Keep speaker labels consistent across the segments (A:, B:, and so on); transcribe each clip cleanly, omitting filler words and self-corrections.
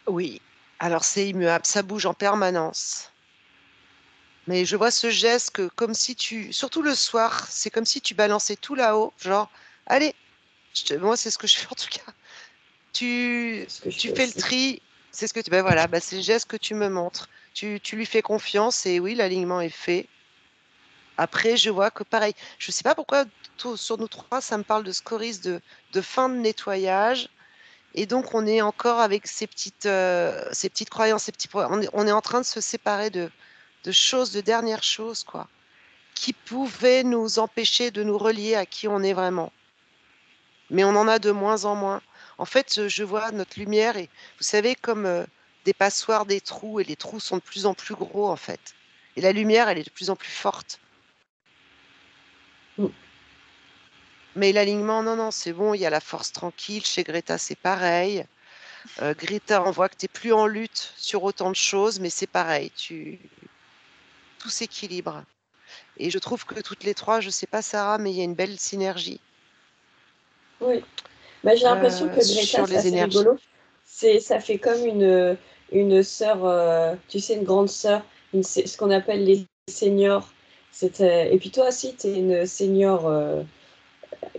A: Oui, alors c'est immuable, ça bouge en permanence. Mais je vois ce geste que comme si tu surtout le soir, c'est comme si tu balançais tout là-haut, genre: «Allez!» moi, c'est ce que je fais en tout cas. Tu
B: C'est ce que je
A: tu
B: fais
A: fais le
B: aussi.
A: tri, c'est ce que tu bah, voilà, bah, c'est le geste que tu me montres. Tu lui fais confiance et oui, l'alignement est fait. Après, je vois que pareil, je sais pas pourquoi tous sur nous 3, ça me parle de scories de fin de nettoyage et donc on est encore avec ces petites croyances, ces petits pro on est en train de se séparer de choses, de dernières choses, quoi, qui pouvaient nous empêcher de nous relier à qui on est vraiment. Mais on en a de moins en moins. En fait, je vois notre lumière et vous savez comme, des passoires, des trous et les trous sont de plus en plus gros, en fait et la lumière, elle est de plus en plus forte.
B: Mm.
A: Mais l'alignement, non, non, c'est bon, il y a la force tranquille. Chez Greta, c'est pareil. Greta, on voit que tu es plus en lutte sur autant de choses, mais c'est pareil, tu tout s'équilibre et je trouve que toutes les 3, je sais pas Sarah, mais il y a une belle synergie,
B: Oui. Bah, j'ai l'impression que Greta,
A: sur
B: c'est
A: les
B: assez
A: énergies.
B: rigolo. Ça fait comme une sœur, tu sais, une grande sœur, ce qu'on appelle les seniors. Et puis toi aussi, tu es une senior,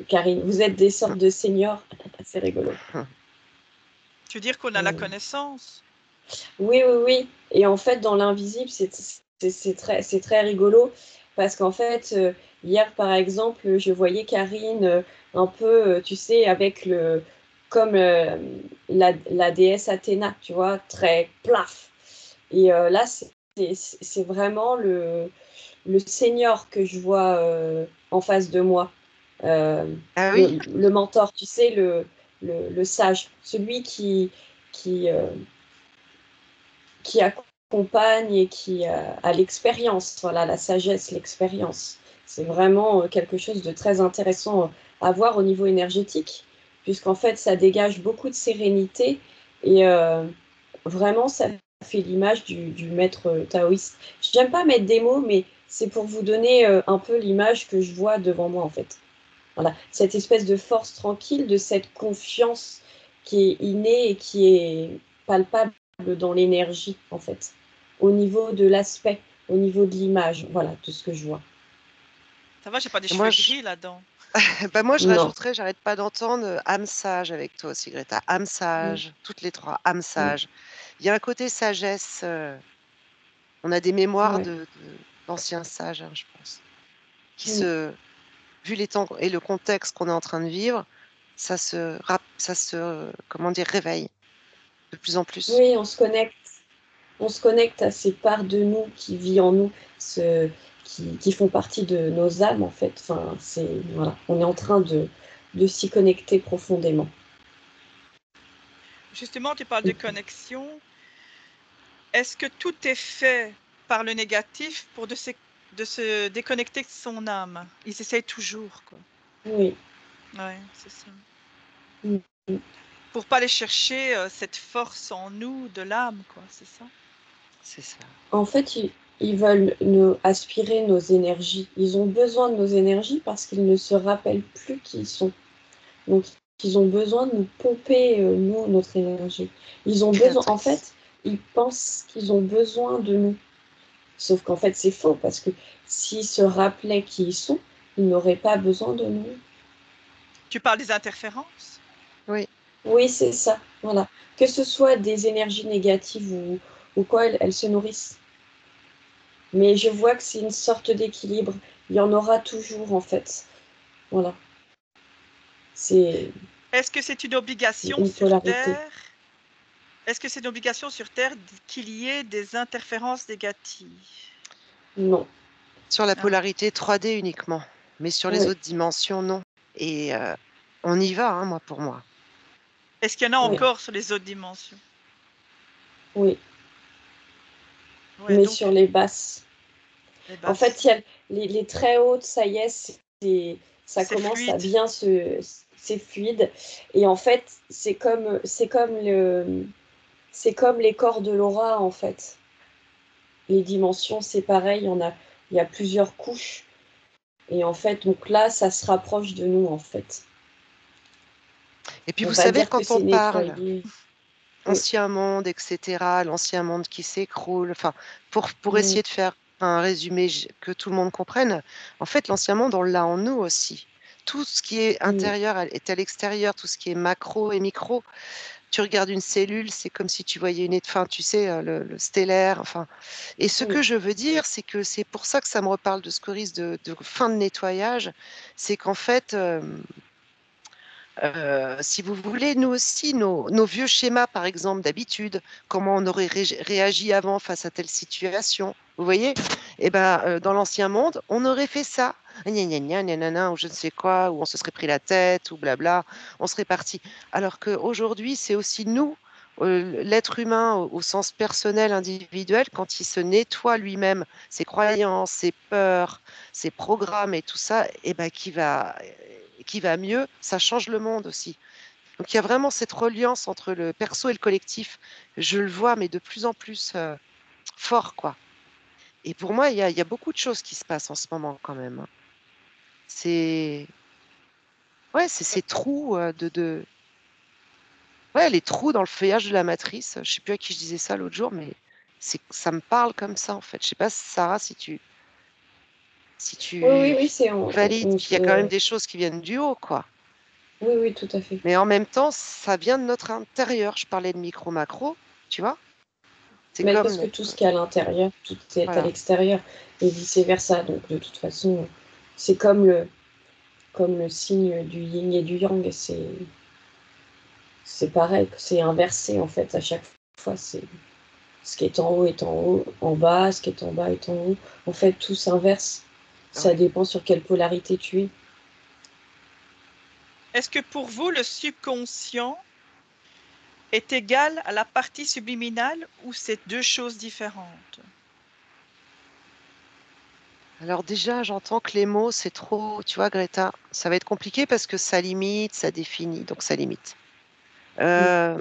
B: Karine. Vous êtes des sortes de seniors. C'est rigolo.
C: Tu veux dire qu'on a la
B: Mm.
C: connaissance?
B: Oui, oui, oui. Et en fait, dans l'invisible, c'est très rigolo parce qu'en fait, hier, par exemple, je voyais Karine un peu, tu sais, comme la déesse Athéna, tu vois, très plaf. Et là, c'est vraiment le Seigneur que je vois en face de moi. Euh,
A: Ah oui?
B: le mentor, tu sais, le sage, celui qui, euh, qui accompagne et qui a l'expérience, voilà, la sagesse, l'expérience. C'est vraiment quelque chose de très intéressant à voir au niveau énergétique, puisqu'en fait, ça dégage beaucoup de sérénité et vraiment, ça fait l'image du maître taoïste. J'aime pas mettre des mots, mais c'est pour vous donner un peu l'image que je vois devant moi, en fait. Voilà, cette espèce de force tranquille, de cette confiance qui est innée et qui est palpable dans l'énergie, en fait, au niveau de l'aspect, au niveau de l'image, voilà, de ce que je vois.
C: Ça va, j'ai pas des
A: Et moi,
C: cheveux
A: je
C: gris là-dedans.
A: bah, moi, je
B: Non.
A: rajouterais, j'arrête pas d'entendre, âme sage avec toi aussi, Greta. Âme
B: Mm,
A: sage, toutes les 3, âme
B: mm,
A: sage. Il y a un côté sagesse, on a des mémoires
B: ouais.
A: d'anciens sages, hein, je pense, qui
B: Mm.
A: vu les temps et le contexte qu'on est en train de vivre, ça se, comment dire? Réveille de plus en plus.
B: Oui, on se connecte à ces parts de nous qui vivent en nous, qui font partie de nos âmes, en fait. Enfin, voilà, on est en train de s'y connecter profondément.
C: Justement, tu parles de
B: Mm.
C: connexion. Est-ce que tout est fait par le négatif pour de se déconnecter de son âme? Ils essayent toujours, quoi.
B: Oui.
C: Ouais, c'est ça.
B: Mm. Mm.
C: Pour pas aller chercher cette force en nous de l'âme, quoi, c'est ça?
A: C'est ça.
B: En fait, ils veulent nous aspirer nos énergies. Ils ont besoin de nos énergies parce qu'ils ne se rappellent plus qui ils sont. Donc, ils ont besoin de nous pomper, nous, notre énergie. Ils ont besoin, en
A: Créatrice.
B: fait, ils pensent qu'ils ont besoin de nous. Sauf qu'en fait, c'est faux parce que s'ils se rappelaient qui ils sont, ils n'auraient pas besoin de nous.
C: Tu parles des interférences?
A: Oui.
B: Oui, c'est ça. Voilà. Que ce soit des énergies négatives ou quoi, elles se nourrissent. Mais je vois que c'est une sorte d'équilibre. Il y en aura toujours, en fait. Voilà. C'est
C: Est-ce que c'est une obligation
B: une
C: sur
B: polarité.
C: Terre? Est-ce que c'est une obligation sur Terre qu'il y ait des interférences négatives?
B: Non.
A: Sur la
C: Ah,
A: polarité 3D uniquement, mais sur les
B: Oui,
A: autres dimensions, non et on y va, hein, moi, pour moi.
C: est-ce qu'il y en a
B: oui,
C: encore sur les autres dimensions?
B: oui.
C: Ouais,
B: Mais
C: donc
B: sur les basses.
C: les
B: En fait,
C: basses.
B: il y a les très hautes, ça y est, ça
C: C'est
B: commence à
C: fluide.
B: bien c'est fluide. Et en fait, c'est comme les corps de l'aura, en fait. Les dimensions, c'est pareil, il y a plusieurs couches. Et en fait, donc là, ça se rapproche de nous, en fait.
A: Et puis
B: On
A: vous
B: va
A: savez
B: dire que
A: quand on
B: c'est
A: parle
B: nettoyé.
A: ancien monde, etc., l'ancien monde qui s'écroule, enfin, pour
B: Mm.
A: essayer de faire un résumé que tout le monde comprenne, en fait, l'ancien monde, on l'a en nous aussi. Tout ce qui est intérieur est à l'extérieur, tout ce qui est macro et micro. Tu regardes une cellule, c'est comme si tu voyais enfin, tu sais, le stellaire, enfin. Et ce que je veux dire, c'est que c'est pour ça que ça me reparle de Scoris de fin de nettoyage, c'est qu'en fait, si vous voulez, nous aussi, nos vieux schémas, par exemple, d'habitude, comment on aurait réagi avant face à telle situation, vous voyez? Eh ben, dans l'ancien monde, on aurait fait ça. Gna gna gna, nanana, ou je ne sais quoi, ou on se serait pris la tête, ou blabla, on serait parti. Alors qu'aujourd'hui, c'est aussi nous, l'être humain au sens personnel, individuel, quand il se nettoie lui-même, ses croyances, ses peurs, ses programmes et tout ça, eh ben, qui va mieux, ça change le monde aussi. Donc il y a vraiment cette reliance entre le perso et le collectif. Je le vois, mais de plus en plus fort, quoi. Et pour moi, il y a beaucoup de choses qui se passent en ce moment quand même, hein. C'est ouais, c'est ces trous ouais, les trous dans le feuillage de la matrice. Je sais plus à qui je disais ça l'autre jour, mais ça me parle comme ça en fait. Je sais pas, Sarah, si
B: Oui,
A: tu
B: oui, c'est
A: valides qu'il y a quand même des choses qui viennent du haut, quoi.
B: oui, oui, tout à fait.
A: Mais en même temps, ça vient de notre intérieur. Je parlais de micro-macro, tu vois? C'est
B: Mais parce
A: comme,
B: que tout ce qui est à l'intérieur, tout est à
A: voilà.
B: l'extérieur et vice-versa. Donc de toute façon, c'est comme le signe du yin et du yang. C'est pareil, c'est inversé en fait à chaque fois. C'est ce qui est en haut est en haut, en bas, ce qui est en bas est en haut. En fait, tout s'inverse. Ça
A: Ouais.
B: dépend sur quelle polarité tu es.
C: Est-ce que pour vous, le subconscient est égal à la partie subliminale ou c'est deux choses différentes?
A: Alors déjà, j'entends que les mots, c'est trop, tu vois, Greta, ça va être compliqué parce que ça limite, ça définit, donc ça limite. Euh,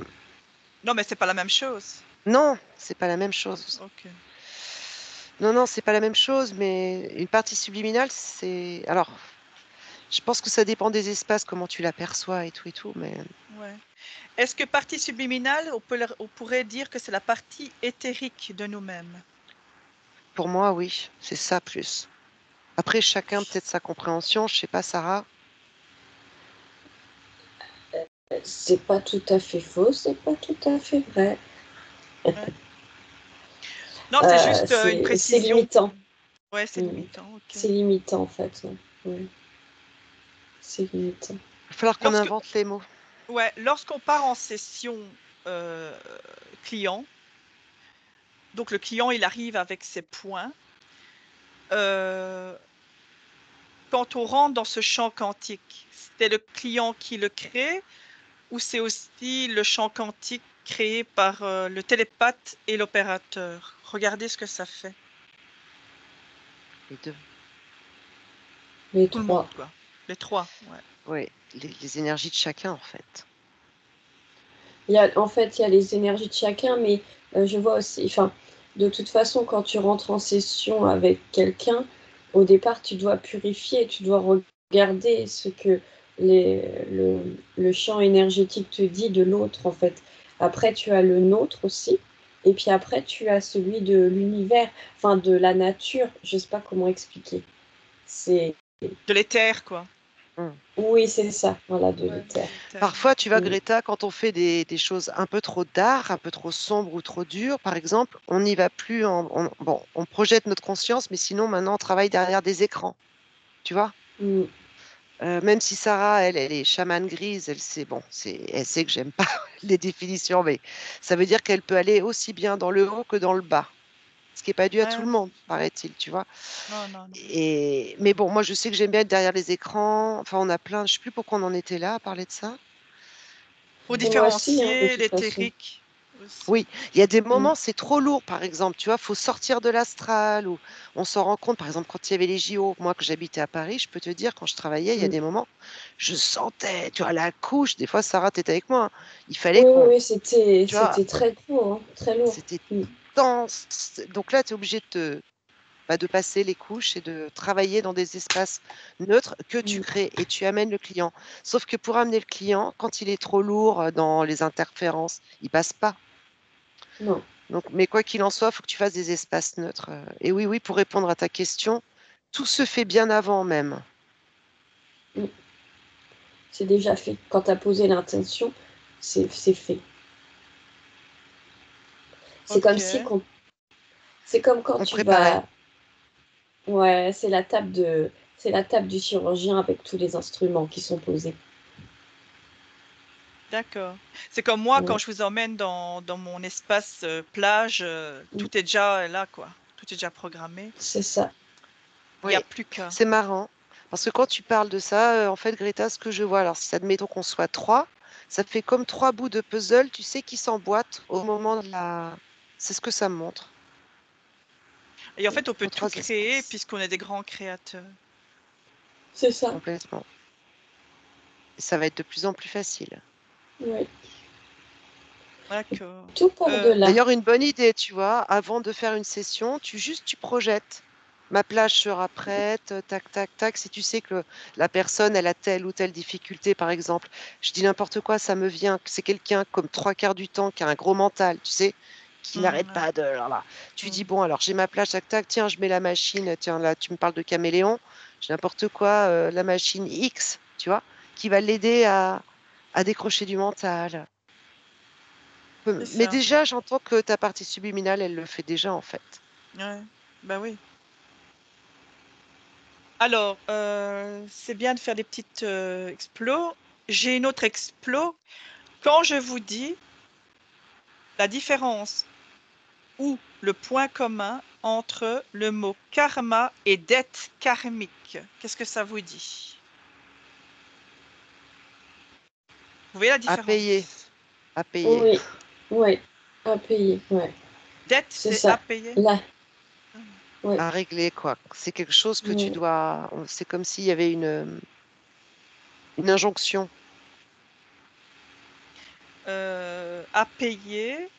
C: Non, mais c'est pas la même chose.
A: non, c'est pas la même chose.
C: Ok.
A: Non, non, c'est pas la même chose, mais une partie subliminale, c'est. Alors, je pense que ça dépend des espaces, comment tu l'aperçois et tout, mais
C: Ouais. Est-ce que partie subliminale, on pourrait dire que c'est la partie éthérique de nous-mêmes?
A: pour moi, oui, c'est ça plus. Après, chacun peut-être sa compréhension, je sais pas, Sarah.
B: C'est pas tout à fait faux, c'est pas tout à fait vrai.
C: Ouais. Non, c'est juste une
B: C'est
C: précision.
B: limitant.
C: Ouais, c'est
B: Mm.
C: limitant. Ok.
B: C'est limitant en fait. Ouais. C'est limitant.
A: Il va falloir qu'on
C: Lorsque,
A: invente les mots.
C: ouais, lorsqu'on part en session client, donc le client il arrive avec ses points. Quand on rentre dans ce champ quantique, c'est le client qui le crée ou c'est aussi le champ quantique créé par le télépathe et l'opérateur? Regardez ce que ça fait.
A: Les deux.
B: Les
C: Tout le monde,
B: trois.
C: quoi. Les trois, ouais.
A: Oui, les énergies de chacun, en fait.
B: En fait, il y a les énergies de chacun, mais je vois aussi, enfin, de toute façon, quand tu rentres en session avec quelqu'un, au départ, tu dois purifier, tu dois regarder ce que le champ énergétique te dit de l'autre, en fait. Après, tu as le nôtre aussi, et puis après, tu as celui de l'univers, enfin, de la nature, je sais pas comment expliquer. C'est...
C: De l'éther, quoi.
A: Hmm.
B: Oui, c'est ça, voilà, de
C: Ouais,
B: l'éther.
C: l'éther.
A: Parfois, tu vois,
B: Mm.
A: Greta, quand on fait des choses un peu trop dark, un peu trop sombres ou trop dures, par exemple, on n'y va plus bon, on projette notre conscience, mais sinon, maintenant, on travaille derrière des écrans, tu vois?
B: Mm.
A: Même si Sarah, elle est chamane grise, elle sait, bon, elle sait que j'aime pas les définitions, mais ça veut dire qu'elle peut aller aussi bien dans le haut que dans le bas, ce qui n'est pas dû à tout
C: Ouais.
A: le monde, paraît-il, tu vois?
C: Non, non, non.
A: Mais bon, moi, je sais que j'aime bien être derrière les écrans. Enfin, on a plein, je sais plus pourquoi on en était là à parler de ça.
C: Faut
B: Et moi aussi, hein, de
C: différencier
B: toute façon.
C: l'éthérique aussi.
A: Oui, il y a des
B: Mm.
A: moments, c'est trop lourd, par exemple, tu vois, faut sortir de l'astral ou on s'en rend compte, par exemple, quand il y avait les JO, moi que j'habitais à Paris, je peux te dire, quand je travaillais, il y a
B: Mm.
A: des moments, je sentais, tu vois, la couche, des fois, Sarah, t'étais avec moi, hein. Il fallait
B: Oui, oui,
A: qu'on,
B: oui,
A: tu vois,
B: c'était très lourd, hein, très lourd.
A: c'était
B: Mm.
A: dense. Donc là, tu es obligé de de passer les couches et de travailler dans des espaces neutres que tu crées et tu amènes le client. Sauf que pour amener le client, quand il est trop lourd dans les interférences, il passe pas.
B: Non.
A: Donc, mais quoi qu'il en soit, il faut que tu fasses des espaces neutres. Et oui, oui, pour répondre à ta question, tout se fait bien avant même.
B: C'est déjà fait. Quand tu as posé l'intention, c'est fait. C'est comme si c'est comme quand
A: On
B: tu
A: préparait.
B: vas. Ouais, c'est la table du chirurgien avec tous les instruments qui sont posés.
C: D'accord. C'est comme moi,
B: Ouais.
C: quand je vous emmène dans mon espace plage, tout est déjà là, quoi. Tout est déjà programmé.
B: C'est ça.
C: Il n'y a
A: Oui,
C: plus qu'à.
A: c'est marrant. Parce que quand tu parles de ça, en fait, Greta, ce que je vois, alors si admettons qu'on soit 3, ça fait comme 3 bouts de puzzle, tu sais, qui s'emboîtent au moment de la. C'est ce que ça me montre.
C: Et en fait, on peut
A: Comme
C: tout
A: 3
C: créer
A: espaces.
C: puisqu'on est des grands créateurs.
B: C'est ça.
A: Complètement. Et ça va être de plus en plus facile.
B: Oui.
C: D'accord.
B: Tout part de là.
A: D'ailleurs, une bonne idée, tu vois, avant de faire une session, tu projettes. Ma plage sera prête, tac, tac, tac. Si tu sais que la personne, elle a telle ou telle difficulté, par exemple, je dis n'importe quoi, ça me vient, que c'est quelqu'un comme 3 quarts du temps qui a un gros mental, tu sais, qui n'arrête
C: Ouais.
A: pas de. Là. Tu dis,
C: Mm.
A: bon, alors j'ai ma plage, tac, tac, tiens, je mets la machine, tiens, là, tu me parles de caméléon, j'ai n'importe quoi, la machine X, tu vois, qui va l'aider à décrocher du mental.
C: C'est
A: Mais
C: ça.
A: déjà, j'entends que ta partie subliminale, elle le fait déjà, en fait.
C: Ouais. Bah oui. Alors, c'est bien de faire des petites explos. J'ai une autre explo. Quand je vous dis la différence ou le point commun entre le mot karma et dette karmique, qu'est-ce que ça vous dit? Vous voyez la
A: À payer,
C: différence?
A: à payer.
B: Oui. Oui. À payer. Ouais.
C: Dette,
B: C'est
C: c'est à
B: ça.
C: payer?
B: Là.
C: Ah.
B: Oui.
A: À régler, quoi. C'est quelque chose que tu
B: Oui.
A: dois. C'est comme s'il y avait une injonction.
C: À payer.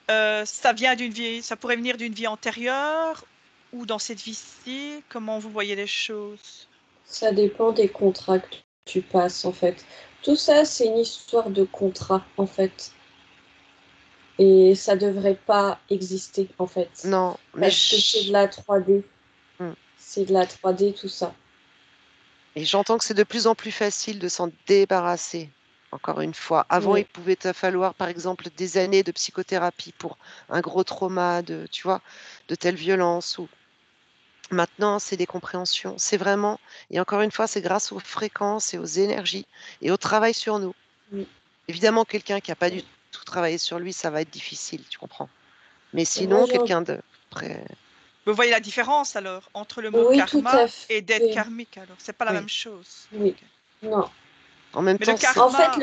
C: Ça vient d'une vie, ça pourrait venir d'une vie antérieure ou dans cette vie-ci. Comment vous voyez les choses?
B: Ça dépend des contrats que tu passes, en fait. Tout ça, c'est une histoire de contrat, en fait. Et ça devrait pas exister, en fait.
A: Non, mais
B: Parce que c'est de la 3D.
A: Hmm.
B: C'est de la 3D, tout ça.
A: Et j'entends que c'est de plus en plus facile de s'en débarrasser. Encore une fois, avant, il
B: Oui.
A: pouvait te falloir, par exemple, des années de psychothérapie pour un gros trauma, tu vois, de telle violence ou maintenant, c'est des compréhensions. C'est vraiment, et encore une fois, c'est grâce aux fréquences et aux énergies et au travail sur nous.
B: Oui.
A: Évidemment, quelqu'un qui n'a pas du
B: Oui.
A: tout travaillé sur lui, ça va être difficile, tu comprends. Mais
B: Et moi,
A: sinon, quelqu'un de près.
C: Vous voyez la différence alors entre le mot
B: Oui, tout à
C: karma et dette
B: fait.
C: karmique alors? C'est pas la
A: Oui,
C: même chose.
B: Oui.
C: Ok.
B: Non.
A: en même
C: Mais le
A: temps,
B: En fait,
C: karma,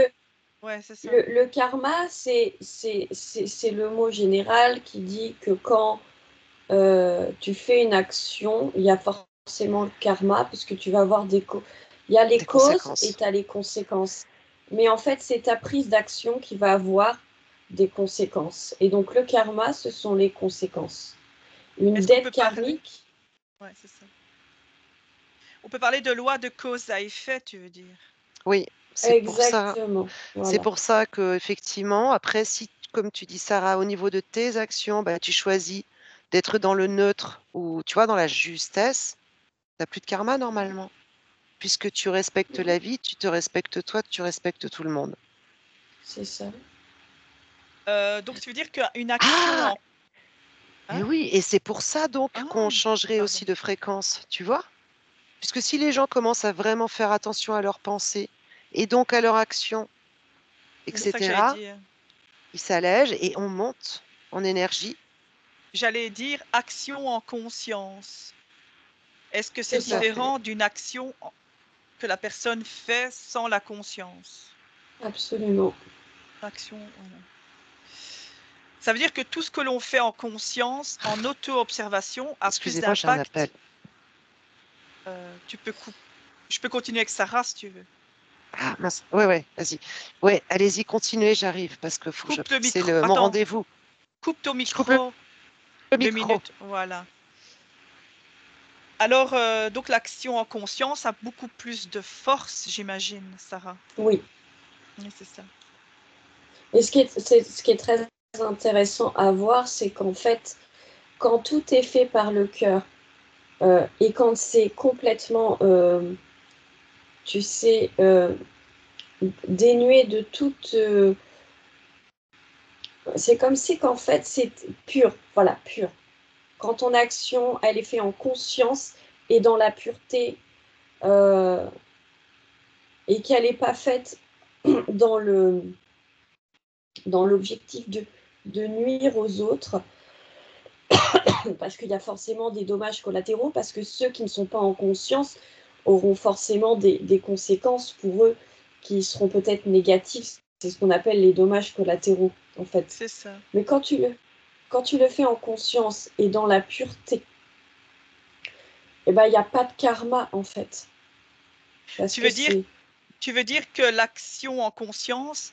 C: ouais, c'est ça.
B: le karma, c'est le mot général qui dit que quand tu fais une action, il y a forcément le karma, puisque tu vas avoir il y a les
A: des
B: causes et
A: conséquences.
B: tu as les conséquences. Mais en fait, c'est ta prise d'action qui va avoir des conséquences. Et donc, le karma, ce sont les conséquences. Une
C: Est-ce qu'on
B: dette
C: peut parler?
B: karmique,
C: Ouais, c'est ça. On peut parler de loi de cause à effet, tu veux dire?
A: Oui, c'est pour ça.
B: exactement.
A: C'est
B: Voilà.
A: pour ça que effectivement, après, si, comme tu dis, Sarah, au niveau de tes actions, bah, tu choisis d'être dans le neutre ou tu vois, dans la justesse, tu n'as plus de karma normalement. Puisque tu respectes la vie, tu te respectes toi, tu respectes tout le monde.
B: C'est ça.
C: Donc, tu veux dire qu'une action
A: Ah,
C: en...
A: et
C: Hein?
A: oui, et c'est pour ça donc qu'on
C: Ah,
A: changerait
C: pardon.
A: aussi de fréquence, tu vois? Puisque si les gens commencent à vraiment faire attention à leurs pensées et donc à leurs actions,
C: C'est ça que j'allais
A: etc.,
C: dire.
A: ils s'allègent et on monte en énergie.
C: J'allais dire action en conscience. Est-ce que c'est
B: C'est
A: Tout à
B: ça.
A: fait.
C: différent d'une action que la personne fait sans la conscience?
B: Absolument.
C: Action, voilà. Ça veut dire que tout ce que l'on fait en conscience, en auto-observation, a plus
A: Excusez-moi, j'ai un appel.
C: d'impact. Je peux continuer avec Sarah si tu veux.
A: Ah mince, ouais, ouais, vas-y. Ouais, allez-y, continuez, j'arrive parce que faut que
C: Coupe le
A: c'est
C: micro.
A: mon
C: Attends,
A: rendez-vous.
C: coupe ton
A: Je coupe
C: micro
A: le
C: 2
A: micro.
C: minutes. Voilà. Alors, donc l'action en conscience a beaucoup plus de force, j'imagine, Sarah.
B: Oui.
C: Oui, c'est ça.
B: Et ce qui est très intéressant à voir, c'est qu'en fait, quand tout est fait par le cœur et quand c'est complètement, tu sais, dénué de toute... c'est comme si qu'en fait, c'est pur, voilà, pur. Quand ton action, elle est faite en conscience et dans la pureté, et qu'elle n'est pas faite dans l'objectif de nuire aux autres, parce qu'il y a forcément des dommages collatéraux, parce que ceux qui ne sont pas en conscience auront forcément des conséquences pour eux qui seront peut-être négatives. C'est ce qu'on appelle les dommages collatéraux, en fait.
C: C'est ça.
B: Mais quand tu le fais en conscience et dans la pureté, eh ben, il n'y a pas de karma, en fait. Parce
C: Tu
B: que
C: veux dire,
B: c'est...
C: tu veux dire que l'action en conscience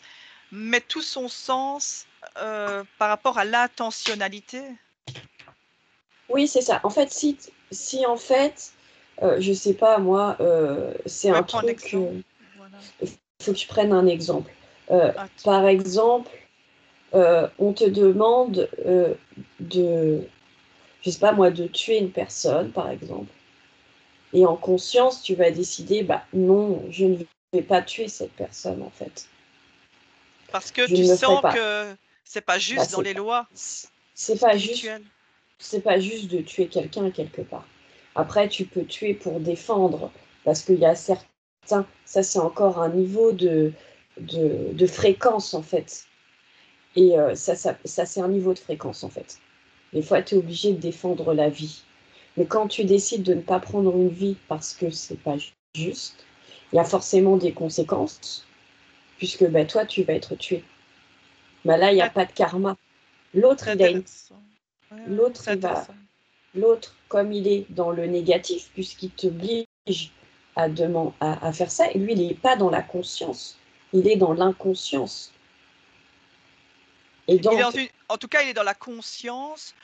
C: met tout son sens par rapport à l'intentionnalité?
B: Oui, c'est ça. En fait, si en fait, je sais pas, moi, c'est
C: Ouais,
B: un
C: prends un
B: truc,
C: exemple. Voilà.
B: il faut que je prenne un exemple.
C: Ah,
B: Par exemple, on te demande je sais pas moi, de tuer une personne, par exemple. Et en conscience, tu vas décider, bah non, je ne vais pas tuer cette personne, en fait.
C: parce que
B: Je
C: tu
B: ne le ferai
C: sens
B: pas.
C: que c'est pas
B: Bah,
C: juste dans les lois
B: c'est pas juste,
C: spirituelles.
B: c'est pas juste de tuer quelqu'un quelque part. Après, tu peux tuer pour défendre, parce qu'il y a certains, ça c'est encore un niveau de fréquence, en fait. Et ça c'est un niveau de fréquence, en fait. Des fois, tu es obligé de défendre la vie. Mais quand tu décides de ne pas prendre une vie parce que c'est pas juste, il y a forcément des conséquences, puisque bah, toi, tu vas être tué. Bah, là, il n'y a
C: Ah,
B: pas de karma.
C: c'est
B: L'autre,
C: intéressant. Ouais,
B: l'autre,
C: c'est intéressant.
B: l'autre, comme il est dans le négatif, puisqu'il t'oblige à faire ça, et lui, il n'est pas dans la conscience. Il est dans l'inconscience. Et
C: Il est dans
B: donc,
C: en tout cas, il est dans la conscience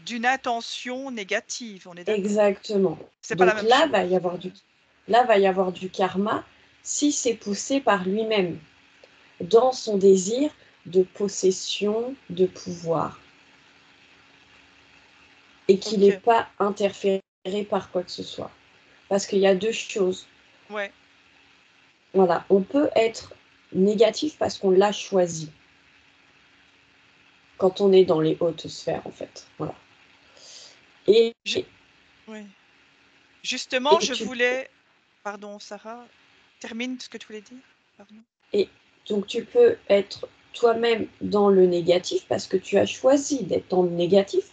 C: d'une intention négative, on est d'accord.
B: exactement.
C: C'est pas la
B: Donc
C: même chose.
B: là, va y avoir du karma si c'est poussé par lui-même, dans son désir de possession, de pouvoir, et qu'il n'est
C: Ok,
B: pas interféré par quoi que ce soit. Parce qu'il y a deux choses.
C: ouais.
B: Voilà, on peut être négatif parce qu'on l'a choisi, quand on est dans les hautes sphères, en fait. Voilà. Et,
C: Ju- ouais. Justement,
B: et,
C: je
B: tu,
C: voulais... Pardon, Sarah, termine ce que tu voulais dire. Pardon.
B: et donc tu peux être toi-même dans le négatif parce que tu as choisi d'être dans le négatif,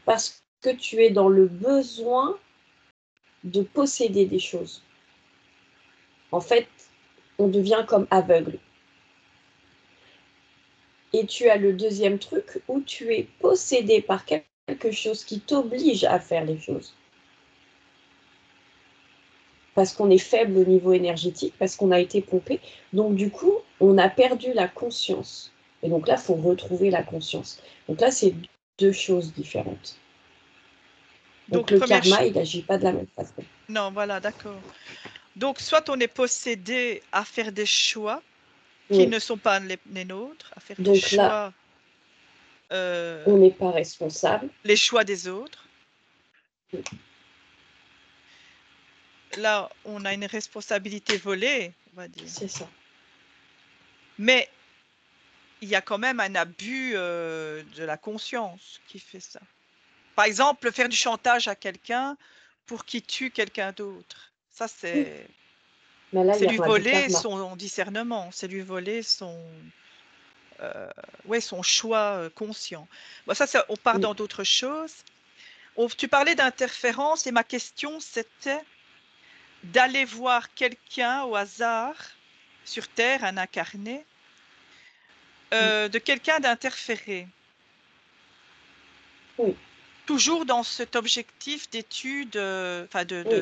B: parce que tu es dans le besoin de posséder des choses. En fait, on devient comme aveugle. Et tu as le deuxième truc où tu es possédé par quelque chose qui t'oblige à faire les choses. Parce qu'on est faible au niveau énergétique, parce qu'on a été pompé. Donc du coup, on a perdu la conscience. Et donc là, il faut retrouver la conscience. Donc là, c'est deux choses différentes. Donc
C: Donc,
B: le karma, il n'agit pas de la même façon.
C: non, voilà, d'accord. Donc, soit on est possédé à faire des choix qui
B: Oui.
C: ne sont pas les nôtres, à faire des
B: Donc là,
C: choix,
B: on n'est pas responsable.
C: les choix des autres. Là, on a une responsabilité volée, on va dire.
B: C'est ça.
C: Mais il y a quand même un abus de la conscience qui fait ça. Par exemple, faire du chantage à quelqu'un pour qu'il tue quelqu'un d'autre. Ça,
B: Mais là, il
C: c'est
B: y
C: lui
B: aura du
C: voler
B: karma.
C: son discernement, c'est lui voler ouais, son choix conscient. Bon, ça, on part
B: Oui.
C: dans d'autres choses. Tu parlais d'interférence et ma question, c'était d'aller voir quelqu'un au hasard sur Terre, un incarné, de quelqu'un d'interférer.
B: Oui.
C: Toujours dans cet objectif d'étude, enfin
B: Oui.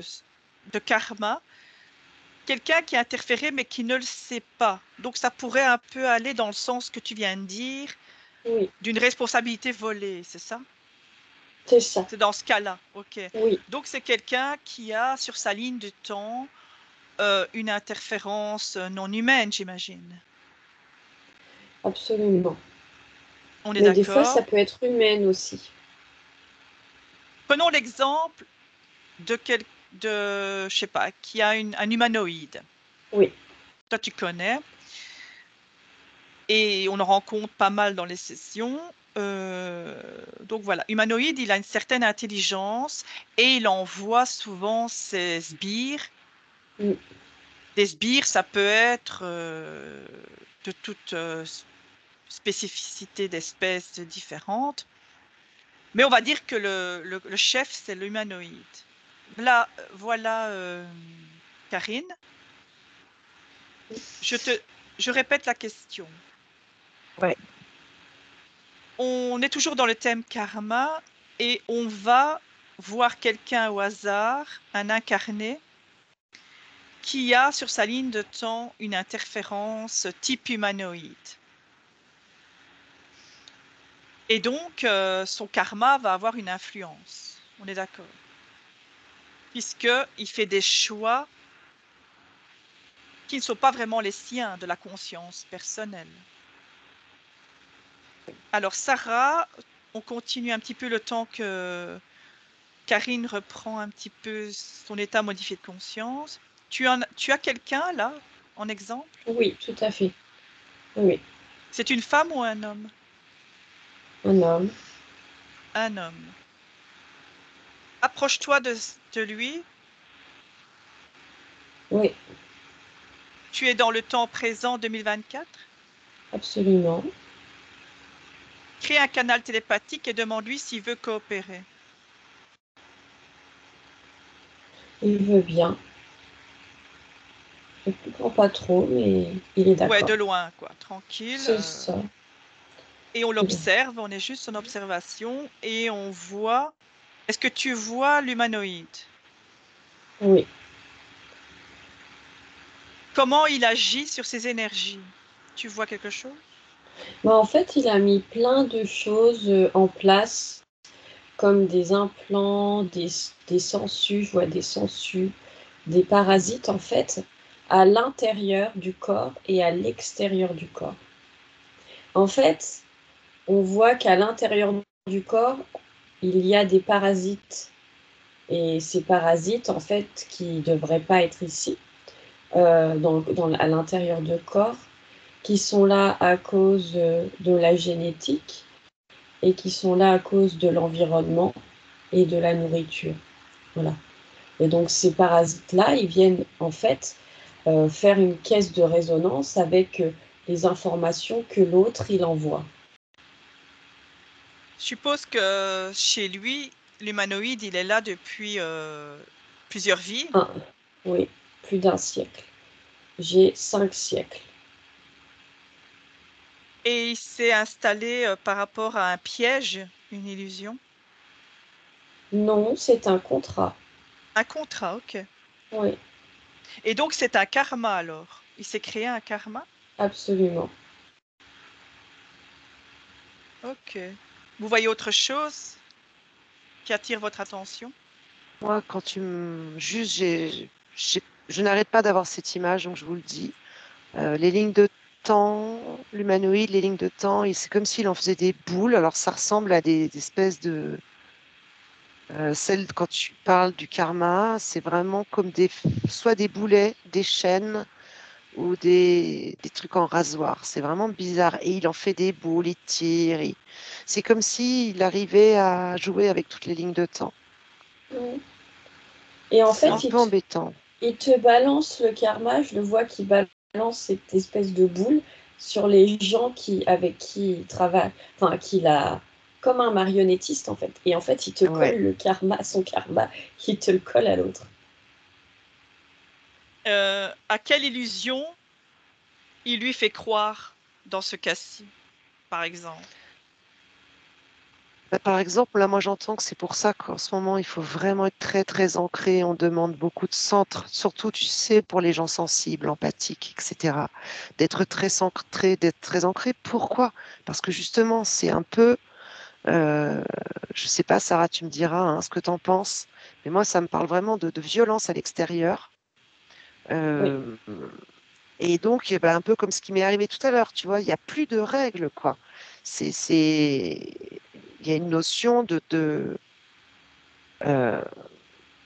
C: de karma, quelqu'un qui a interféré mais qui ne le sait pas. Donc ça pourrait un peu aller dans le sens que tu viens de dire,
B: Oui.
C: d'une responsabilité volée, c'est ça?
B: C'est ça.
C: C'est dans ce cas-là, ok.
B: Oui,
C: Donc c'est quelqu'un qui a sur sa ligne de temps une interférence non humaine, j'imagine.
B: absolument.
C: On est
B: Mais des fois, ça
C: d'accord?
B: peut être humaine aussi.
C: Prenons l'exemple je sais pas, qui a un humanoïde.
B: Oui,
C: Toi, tu connais. Et on en rencontre pas mal dans les sessions. Donc voilà, humanoïde, il a une certaine intelligence et il envoie souvent ses sbires.
B: Mm.
C: Des sbires, ça peut être de toute spécificité d'espèces différentes. Mais on va dire que le chef, c'est l'humanoïde. Là, voilà, Karine. Je répète la question.
A: Ouais.
C: On est toujours dans le thème karma et on va voir quelqu'un au hasard, un incarné, qui a sur sa ligne de temps une interférence type humanoïde. Et donc, son karma va avoir une influence. On est d'accord. Puisqu'il fait des choix qui ne sont pas vraiment les siens de la conscience personnelle. Alors, Sarah, on continue un petit peu le temps que Karine reprend un petit peu son état modifié de conscience. Tu as quelqu'un là, en exemple?
B: Oui, tout à fait. Oui,
C: C'est une femme ou un homme?
B: un homme.
C: Un homme. Approche-toi de lui.
B: Oui,
C: Tu es dans le temps présent 2024.
B: absolument.
C: Crée un canal télépathique et demande-lui s'il veut coopérer.
B: Il veut bien. Je ne comprends pas trop, mais il est
C: Ouais,
B: d'accord.
C: de loin, quoi, tranquille.
B: C'est ça.
C: Et on l'observe, on est juste en observation et on voit. Est-ce que tu vois l'humanoïde?
B: Oui.
C: Comment il agit sur ses énergies? Tu vois quelque chose?
B: Bah, en fait, il a mis plein de choses en place, comme des implants, des sangsues, je vois des sangsues, des parasites en fait, à l'intérieur du corps et à l'extérieur du corps. En fait, on voit qu'à l'intérieur du corps, il y a des parasites. Et ces parasites, en fait, qui ne devraient pas être ici, à l'intérieur du corps, qui sont là à cause de la génétique et qui sont là à cause de l'environnement et de la nourriture. Voilà. Et donc ces parasites-là, ils viennent en fait faire une caisse de résonance avec les informations que l'autre il envoie.
C: Je suppose que chez lui, l'humanoïde, il est là depuis plusieurs vies.
B: Oui, plus d'un siècle. J'ai 5 siècles.
C: Et il s'est installé par rapport à un piège, une illusion.
B: Non, c'est un contrat.
C: Un contrat, ok.
B: Oui,
C: Et donc c'est un karma alors. Il s'est créé un karma?
B: absolument.
C: Ok. Vous voyez autre chose qui attire votre attention?
A: Moi, quand tu me juges, je n'arrête pas d'avoir cette image, donc je vous le dis. Les lignes de temps, l'humanoïde, les lignes de temps, et c'est comme s'il en faisait des boules. Alors, ça ressemble à des espèces de. Celles, quand tu parles du karma, c'est vraiment comme soit des boulets, des chaînes ou des trucs en rasoir. C'est vraiment bizarre. Et il en fait des boules, il tire. C'est comme s'il arrivait à jouer avec toutes les lignes de temps.
B: Mm. Et en
A: C'est un
B: fait,
A: peu embêtant.
B: il te balance le karma, je le vois qui balance cette espèce de boule sur les gens avec qui il travaille, enfin, qu'il a comme un marionnettiste en fait. Et en fait, il te
A: Ouais.
B: colle le karma, son karma, il te le colle à l'autre.
C: À quelle illusion il lui fait croire dans ce cas-ci, par exemple?
A: Bah, par exemple, là, moi, j'entends que c'est pour ça qu'en ce moment, il faut vraiment être très, très ancré. On demande beaucoup de centres, surtout, tu sais, pour les gens sensibles, empathiques, etc. D'être très centré, d'être très ancré. Pourquoi? Parce que justement, c'est un peu Je sais pas, Sarah, tu me diras hein, ce que tu en penses, mais moi, ça me parle vraiment de violence à l'extérieur.
B: Oui,
A: Euh, et donc, eh ben, un peu comme ce qui m'est arrivé tout à l'heure, tu vois, il n'y a plus de règles, quoi. Il y a une notion euh,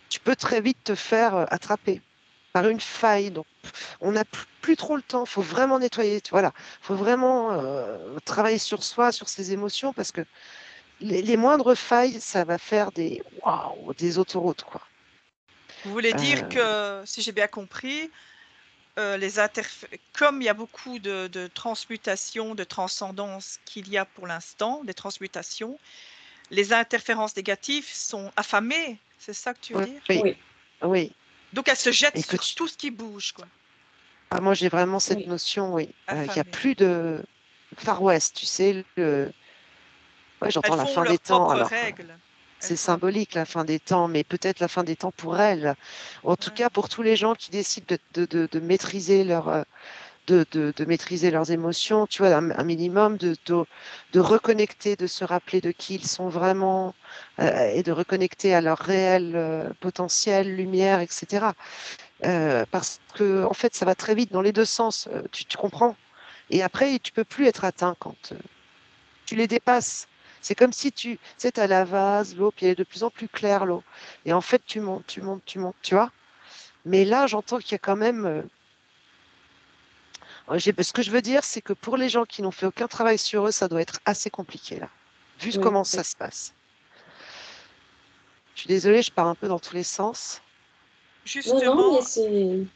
A: tu peux très vite te faire attraper par une faille. Donc, on n'a plus trop le temps. Il faut vraiment nettoyer. Voilà, il faut vraiment travailler sur soi, sur ses émotions, parce que les moindres failles, ça va faire des autoroutes, quoi.
C: Vous voulez dire
A: Euh,
C: que, si j'ai bien compris, comme il y a beaucoup de transmutations, de transcendance qu'il y a pour l'instant, des transmutations, les interférences négatives sont affamées, c'est ça que tu veux
A: oui,
C: dire?
A: oui,
B: oui,
A: oui.
C: Donc elles se jettent
A: Et que
C: sur tout ce qui bouge, quoi.
A: ah, moi, j'ai vraiment cette
B: oui,
A: notion, oui. Il n'y a
C: Affamées.
A: plus de Far West, tu sais. Ouais,
C: Elles
A: j'entends la
C: font
A: fin des
C: leurs
A: temps.
C: propres
A: Alors,
C: règles. Elles
A: c'est
C: font.
A: symbolique, la fin des temps, mais peut-être la fin des temps pour elles. En tout
C: Ouais.
A: cas, pour tous les gens qui décident de maîtriser de maîtriser leurs émotions, tu vois, un minimum de reconnecter, de se rappeler de qui ils sont vraiment et de reconnecter à leur réel potentiel, lumière, etc. Parce que, en fait, ça va très vite dans les deux sens, tu comprends? Et après, tu peux plus être atteint quand tu les dépasses. C'est comme si tu sais, as la vase, l'eau, puis elle est de plus en plus claire, l'eau. Et en fait, tu montes, tu montes, tu montes, tu vois? Mais là, j'entends qu'il y a quand même ce que je veux dire, c'est que pour les gens qui n'ont fait aucun travail sur eux, ça doit être assez compliqué là, vu
B: oui,
A: comment ça
B: oui.
A: se passe. Je suis désolée, je pars un peu dans tous les sens.
B: Non, non, mais
C: Justement,
B: c'est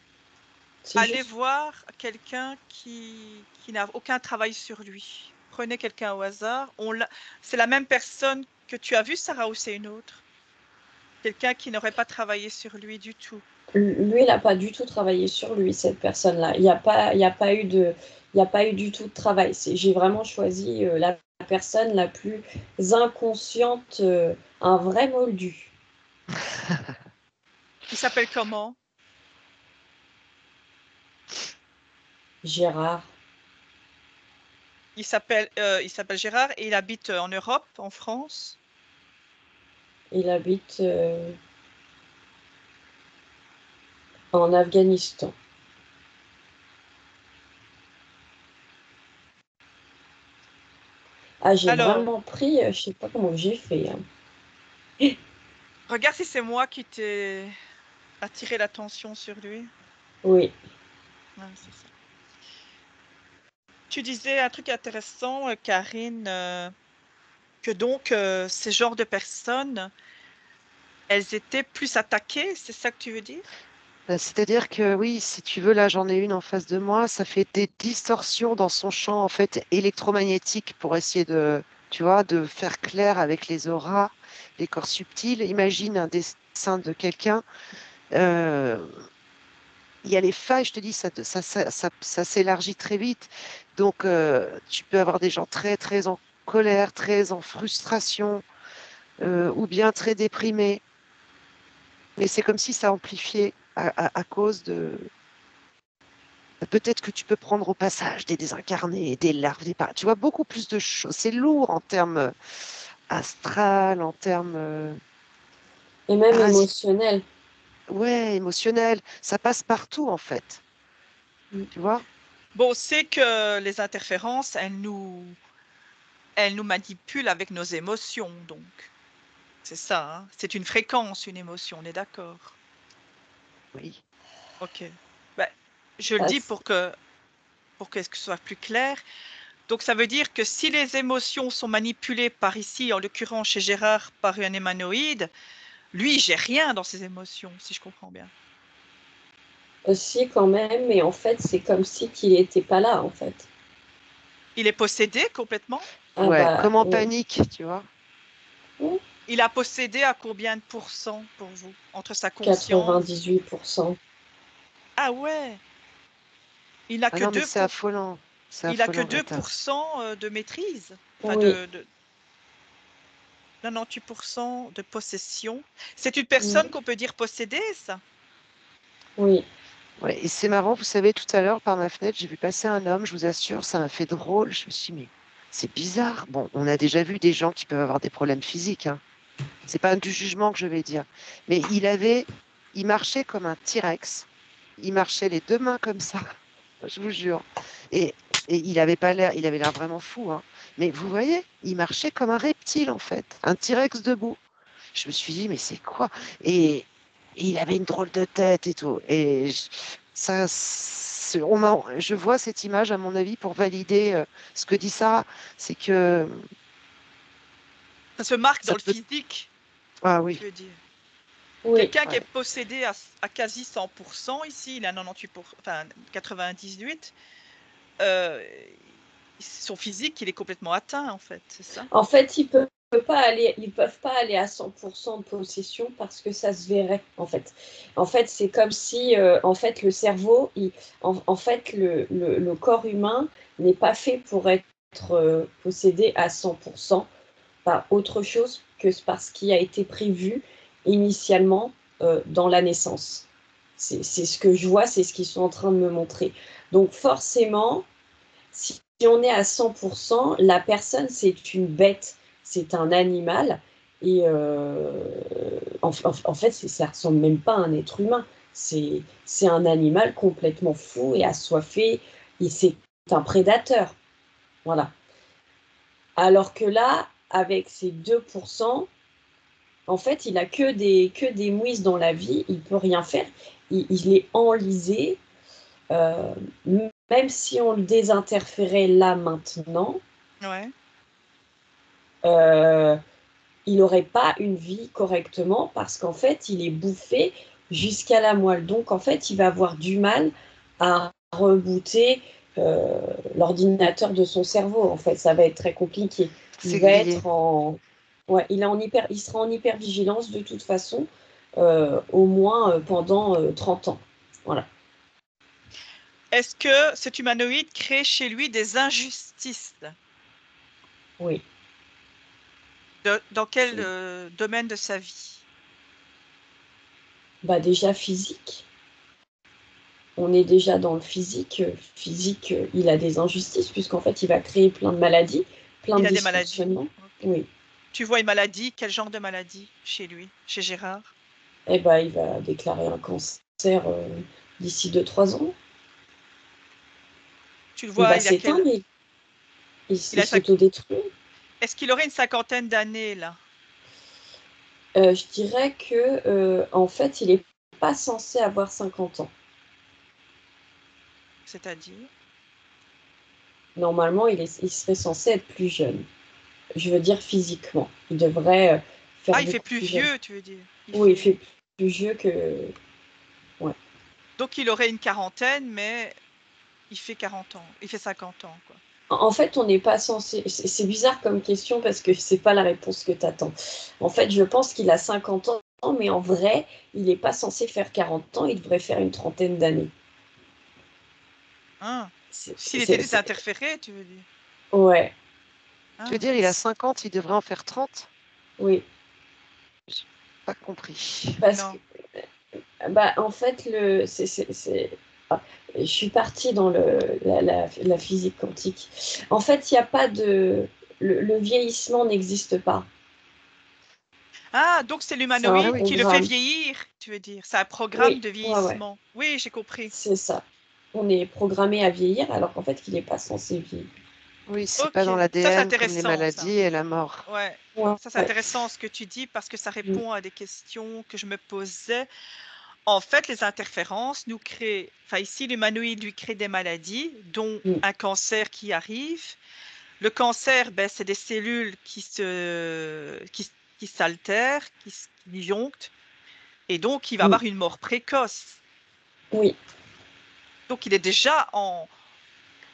C: allez
B: juste.
C: voir quelqu'un qui n'a aucun travail sur lui. Prenez quelqu'un au hasard. C'est la même personne que tu as vue, Sarah, ou c'est une autre? Quelqu'un qui n'aurait pas travaillé sur lui du tout.
B: Lui, il n'a pas du tout travaillé sur lui, cette personne-là. Il y a pas eu il y a pas eu du tout de travail. J'ai vraiment choisi la personne la plus inconsciente, un vrai moldu.
C: Il s'appelle comment?
B: Gérard.
C: Il s'appelle Gérard et il habite en Europe, en France.
B: Il habite en Afghanistan. Ah, j'ai
C: Alors,
B: vraiment pris, je sais pas comment j'ai fait, hein.
C: regarde si c'est moi qui t'ai attiré l'attention sur lui.
B: Oui.
C: Ouais, c'est ça. Tu disais un truc intéressant, Karine, que donc ces genres de personnes, elles étaient plus attaquées, c'est ça que tu veux dire?
A: C'est-à-dire que oui, si tu veux, là j'en ai une en face de moi, ça fait des distorsions dans son champ en fait électromagnétique pour essayer de, tu vois, de faire clair avec les auras, les corps subtils. Imagine un dessin de quelqu'un. euh, il y a les failles, je te dis, ça s'élargit très vite. Donc, tu peux avoir des gens très, très en colère, très en frustration, ou bien très déprimés. Mais c'est comme si ça amplifiait à cause de. Peut-être que tu peux prendre au passage des désincarnés, des larves, tu vois, beaucoup plus de choses. C'est lourd en termes astral, en termes
B: Et même
A: parasites,
B: émotionnel.
A: ouais, émotionnels. Ça passe partout, en fait.
B: Mm.
A: Tu vois?
C: Bon, c'est que les interférences, elles nous manipulent avec nos émotions, donc. C'est ça, hein. C'est une fréquence, une émotion, on est d'accord.
A: Oui.
C: Ok. Ben, je le
B: Ça,
C: dis pour que ce soit plus clair. Donc, ça veut dire que si les émotions sont manipulées par ici, en l'occurrence chez Gérard, par un humanoïde, lui, j'ai rien dans ses émotions, si je comprends bien.
B: aussi quand même, mais en fait, c'est comme si qu'il n'était pas là, en fait.
C: Il est possédé complètement.
B: Ah
A: Ouais,
B: bah
A: comme en
B: oui.
A: panique, tu vois?
B: Oui,
C: Il a possédé à combien de pourcents pour vous, entre sa conscience?
B: 98%.
C: Ah ouais, il n'a
A: Ah
C: que
A: non, mais
C: 2
A: c'est
C: pour...
A: affolant. C'est
C: il a que
A: affolant,
C: deux
A: Greta.
C: pour cent de maîtrise. Enfin,
B: Oui,
C: 98% de possession. C'est une
B: mm,
C: personne qu'on peut dire possédée, ça?
B: oui.
A: Ouais, et c'est marrant, vous savez, tout à l'heure, par ma fenêtre, j'ai vu passer un homme, je vous assure, ça m'a fait drôle. Je me suis dit, mais C'est bizarre. Bon, on a déjà vu des gens qui peuvent avoir des problèmes physiques, hein. C'est pas du jugement que je vais dire. Mais il marchait comme un T-Rex. Il marchait les deux mains comme ça, je vous jure. Et, et il avait l'air vraiment fou, hein. Mais vous voyez, il marchait comme un reptile en fait, un T-Rex debout. Je me suis dit, mais c'est quoi? Et, et il avait une drôle de tête et tout. Je vois cette image, à mon avis, pour valider ce que dit Sarah. C'est que
C: Ça se marque
A: ça
C: dans le
A: peut.
C: physique,
A: Ah oui,
C: tu veux dire.
B: Oui,
C: Quelqu'un qui
A: ouais.
C: est possédé à quasi 100%, ici, il a 98%, enfin 98, son physique, il est complètement atteint, en fait, c'est ça?
B: en fait, ils peuvent pas aller à 100% de possession parce que ça se verrait, en fait. En fait, c'est comme si, en fait, le cerveau, en fait, le corps humain n'est pas fait pour être possédé à 100% par autre chose que par ce qui a été prévu initialement dans la naissance. C'est ce que je vois, c'est ce qu'ils sont en train de me montrer. Donc forcément, si on est à 100%, la personne, c'est une bête, c'est un animal. Et en fait, ça ne ressemble même pas à un être humain. C'est un animal complètement fou et assoiffé. Et c'est un prédateur. Voilà. Alors que là, avec ces 2%, en fait, il n'a que des mouises dans la vie. Il ne peut rien faire. Il est enlisé. Euh, Même si on le désinterférait là maintenant,
C: Ouais.
B: il n'aurait pas une vie correctement parce qu'en fait, il est bouffé jusqu'à la moelle. Donc, en fait, il va avoir du mal à rebooter l'ordinateur de son cerveau. En fait, ça va être très compliqué. Il
A: C'est
B: va
A: grillé.
B: être en... Ouais, il sera en hypervigilance de toute façon, au moins pendant 30 ans. Voilà.
C: Est-ce que cet humanoïde crée chez lui des injustices?
B: Oui.
C: Dans quel domaine de sa vie?
B: Bah déjà physique. On est déjà dans le physique. Physique, il a des injustices puisqu'en fait, il va créer plein de maladies, plein
C: Il
B: de
C: a des maladies.
B: dysfonctionnements.
C: Ok.
B: Oui.
C: Tu vois une maladie? Quel genre de maladie chez lui, chez Gérard?
B: Eh ben, il va déclarer un cancer d'ici 2-3 ans.
C: Tu le
B: Il
C: vois,
B: va s'éteindre, il
C: il a
B: s'autodétruit.
C: Est-ce qu'il aurait une cinquantaine d'années là?
B: Je dirais que en fait, il n'est pas censé avoir 50 ans.
C: C'est-à-dire?
B: Normalement, il serait censé être plus jeune. Je veux dire physiquement. Il devrait faire
C: Ah, il fait
B: beaucoup
C: plus
B: plus jeune.
C: vieux, tu veux dire?
B: Oui, il fait plus vieux que... Ouais.
C: Donc il aurait une quarantaine, mais il fait 40 ans. Il fait 50 ans, quoi.
B: En fait, on n'est pas censé. C'est bizarre comme question parce que c'est pas la réponse que tu attends. En fait, je pense qu'il a 50 ans, mais en vrai, il n'est pas censé faire 40 ans, il devrait faire une trentaine d'années.
C: Hein?
B: C'est-
C: S'il était
B: c'est- c'est-
C: désinterféré, tu veux dire?
B: Ouais,
A: Tu veux
C: Ah.
A: dire, il a 50, il devrait en faire 30?
B: oui.
A: J'ai pas compris.
B: Parce que,
C: Non.
B: bah, en fait, ah, je suis partie dans la physique quantique. En fait, il n'y a pas de. Le vieillissement n'existe pas.
C: Ah, donc c'est
B: C'est un
C: l'humanoïde
A: Ah oui.
C: qui le fait
B: programme.
C: vieillir, tu veux dire? C'est un programme
B: Oui,
C: de
B: ouais.
C: vieillissement. Oui, j'ai compris.
B: C'est ça. On est programmé à vieillir alors qu'en fait, il n'est pas censé vieillir.
A: Oui, c'est pas
C: Ok,
A: dans
C: ça c'est
A: l'ADN comme les
C: intéressant, ça.
A: maladies et la mort.
C: Ouais,
B: Ouais,
C: ça c'est
B: ouais.
C: intéressant ce que tu dis parce que ça
B: Mm,
C: répond à des questions que je me posais. En fait, les interférences nous créent, enfin ici l'humanoïde lui crée des maladies, dont
B: mm,
C: un cancer qui arrive. Le cancer, ben, c'est des cellules qui s'altèrent, qui disjonctent, et donc il va
B: mm.
C: avoir une mort précoce.
B: Oui,
C: Donc il est déjà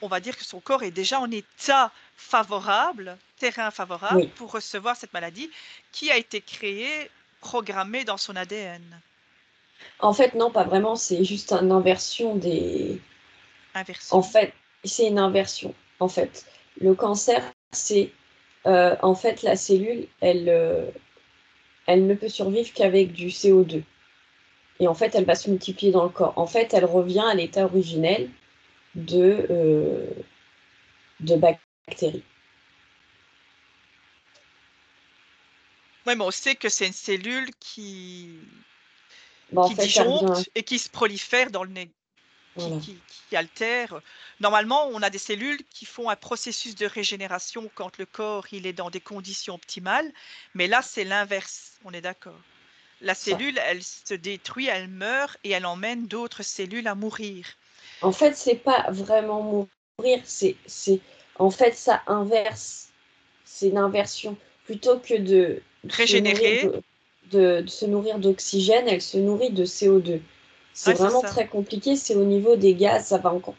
C: on va dire que son corps est déjà en état favorable, terrain favorable
B: oui.
C: pour recevoir cette maladie qui a été créée, programmée dans son ADN.
B: En fait, non, pas vraiment. C'est juste une inversion des. En
C: Inversion.
B: fait, c'est une inversion. En fait, le cancer, c'est en fait la cellule, elle ne peut survivre qu'avec du CO2. Et en fait, elle va se multiplier dans le corps. En fait, elle revient à l'état originel de, de bactéries.
C: Ouais, mais on sait que c'est une cellule qui,
B: Bah, en
C: qui
B: fait, elle revient.
C: disjoncte et qui se prolifère dans le nez,
B: Voilà.
C: qui altère. Normalement, on a des cellules qui font un processus de régénération quand le corps il est dans des conditions optimales, mais là, c'est l'inverse, on est d'accord. La
B: Ça.
C: cellule, elle se détruit, elle meurt et elle emmène d'autres cellules à mourir.
B: En fait, c'est pas vraiment mourir, en fait, ça inverse. C'est l'inversion. Plutôt que de se nourrir
C: Régénérer,
B: de se nourrir d'oxygène, elle se nourrit de CO2. C'est
C: ouais, c'est
B: vraiment
C: ça.
B: très compliqué, c'est au niveau des gaz, ça va encore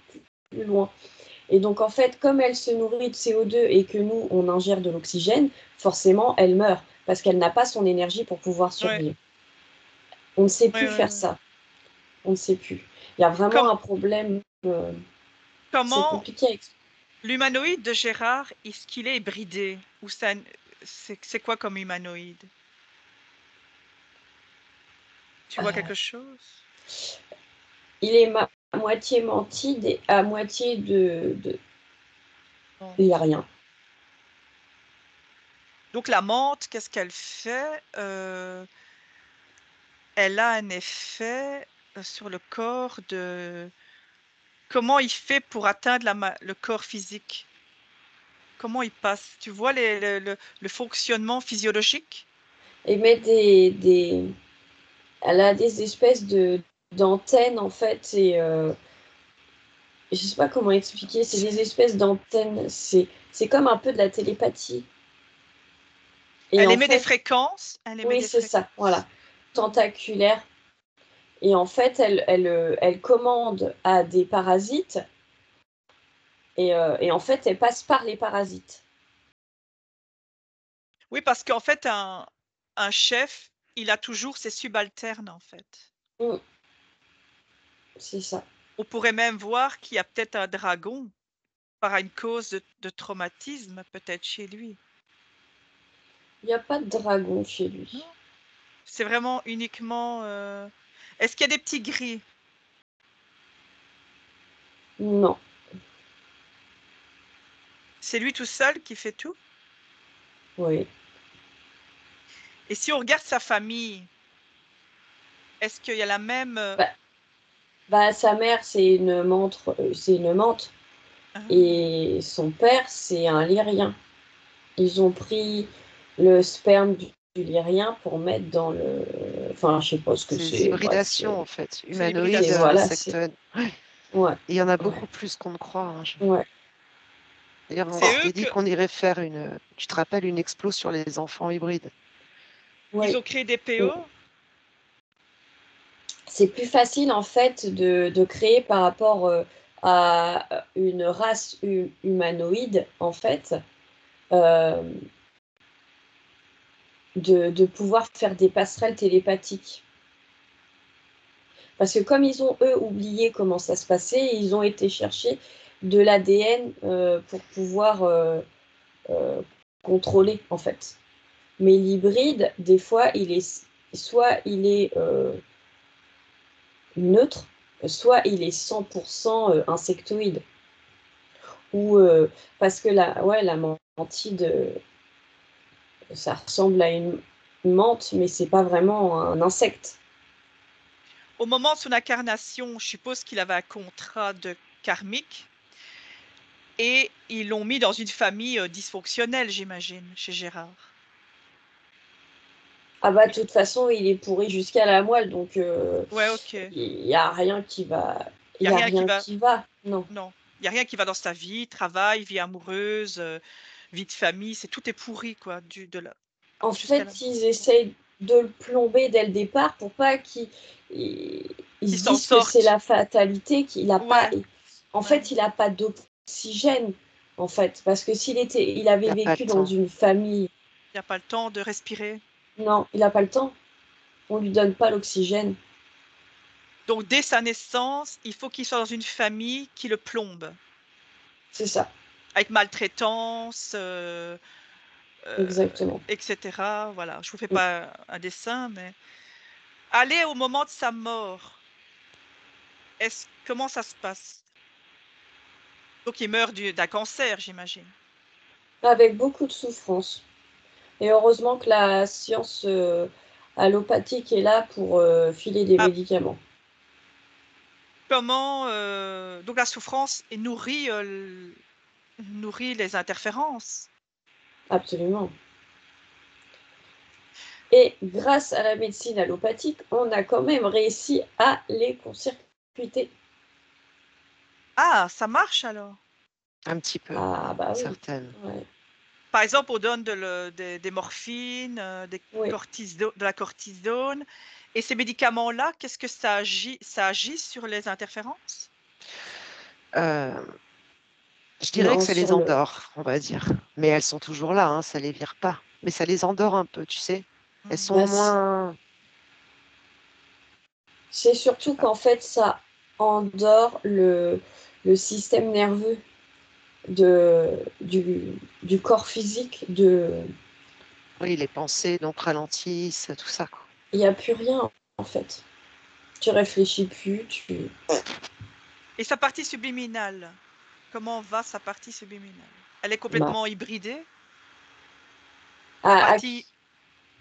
B: plus loin. Et donc, en fait, comme elle se nourrit de CO2 et que nous, on ingère de l'oxygène, forcément, elle meurt parce qu'elle n'a pas son énergie pour pouvoir
C: Ouais,
B: survivre. On ne sait
C: ouais,
B: plus
C: ouais,
B: faire
C: ouais.
B: ça. On ne sait plus. Il y a vraiment un problème. C'est
C: Comment
B: compliqué à expliquer.
C: l'humanoïde de Gérard, est-ce qu'il est hybridé ou ça, c'est quoi comme humanoïde? Tu vois quelque chose?
B: Il est à moitié mantide et à moitié
C: Non.
B: il n'y a rien.
C: Donc la menthe, qu'est-ce qu'elle fait? Elle a un effet sur le corps de... Comment il fait pour atteindre le corps physique? Comment il passe? Tu vois le fonctionnement physiologique?
B: Et met elle a des espèces d'antennes en fait et je sais pas comment expliquer. C'est des espèces d'antennes. C'est comme un peu de la télépathie. Et
C: Elle
B: en
C: émet des
B: fait,
C: fréquences. Elle émet
B: oui,
C: des
B: c'est ça. Voilà,
C: fréquences.
B: tentaculaire. Et en fait, elle commande à des parasites et en fait, elle passe par les parasites.
C: Oui, parce qu'en fait, un chef, il a toujours ses subalternes, en fait.
B: Mm, c'est ça.
C: On pourrait même voir qu'il y a peut-être un dragon par une cause de traumatisme, peut-être chez lui.
B: Il n'y a pas de dragon chez lui.
C: Non? C'est vraiment uniquement... Est-ce qu'il y a des petits gris?
B: Non.
C: C'est lui tout seul qui fait tout?
B: Oui.
C: Et si on regarde sa famille, est-ce qu'il y a la même...
B: Bah, sa mère, c'est une menthe.
C: Ah,
B: Et son père, c'est un lyrien. Ils ont pris le sperme du lyrien pour mettre dans le. Enfin, je sais pas ce que
A: Ces
B: c'est. Bref,
A: hybridations, en fait,
C: c'est
A: humanoïdes,
B: c'est
C: l'hybridation.
B: voilà,
A: insectoïdes.
B: ouais,
A: Il y en a
B: ouais,
A: beaucoup plus qu'on ne croit, hein.
B: ouais.
A: D'ailleurs, on
C: C'est eux
A: s'était dit
C: que...
A: qu'on irait faire tu te rappelles, une explo sur les enfants hybrides.
C: Ils
B: Ouais.
C: ont créé des PO?
B: C'est plus facile en fait de créer par rapport à une race humanoïde en fait, euh, de pouvoir faire des passerelles télépathiques. Parce que comme ils ont, eux, oublié comment ça se passait, ils ont été chercher de l'ADN pour pouvoir contrôler, en fait. Mais l'hybride, des fois, soit il est neutre, soit il est 100% insectoïde. Ou parce que la mantide, ça ressemble à une menthe, mais c'est pas vraiment un insecte.
C: Au moment de son incarnation, je suppose qu'il avait un contrat de karmique et ils l'ont mis dans une famille dysfonctionnelle, j'imagine, chez Gérard.
B: Ah bah de toute façon, il est pourri jusqu'à la moelle, donc
C: Ouais, ok.
B: il n'y a rien qui va.
C: Il
B: Il
C: n'y a
B: y a
C: rien qui
B: rien
C: va.
B: qui va, non.
C: Non, il n'y a rien qui va dans sa vie, travail, vie amoureuse, vie de famille, tout est pourri, quoi,
B: En
C: jusqu'à là.
B: fait, ils essayent de le plomber dès le départ pour pas ils
C: Ils
B: se
C: s'en
B: disent que c'est
C: sortent.
B: la fatalité, qu'il a pas.
C: Ouais,
B: En
C: ouais.
B: fait, il n'a pas d'oxygène, en fait, parce que il
A: Il
B: avait
A: n'a pas le
B: vécu dans
A: temps.
B: une famille.
C: Il n'y a pas le temps de respirer.
B: Non, il n'a pas le temps. On lui donne pas l'oxygène.
C: Donc, dès sa naissance, il faut qu'il soit dans une famille qui le plombe,
B: C'est ça,
C: avec maltraitance,
B: exactement.
C: etc. Voilà, je vous fais
B: Mm.
C: pas un dessin, mais aller au moment de sa mort, comment ça se passe? Donc, il meurt d'un cancer, j'imagine.
B: Avec beaucoup de souffrance. Et heureusement que la science allopathique est là pour filer des médicaments.
C: Comment donc la souffrance nourrit les interférences.
B: Absolument. Et grâce à la médecine allopathique, on a quand même réussi à les court-circuiter.
C: Ah, ça marche alors.
A: Un petit peu,
B: Ah bah oui.
A: certaines.
B: Ouais.
C: Par exemple, on donne des morphines,
B: Oui.
C: de la cortisone. Et ces médicaments-là, qu'est-ce que ça agit sur les interférences?
A: Euh, je dirais que
B: Non,
A: ça les
B: sur le...
A: endort, on va dire. Mais elles sont toujours là, hein, ça les vire pas. Mais ça les endort un peu, tu sais. Elles sont
B: Bah,
A: moins.
B: c'est surtout qu'en fait, ça endort le système nerveux du corps physique.
A: Oui, les pensées donc ralentissent, tout ça, quoi.
B: Il n'y a plus rien, en fait. Tu réfléchis plus,
C: Et sa partie subliminale, comment va sa partie subliminale? Elle est
B: Bah,
C: complètement hybridée? La
B: à, à,
C: partie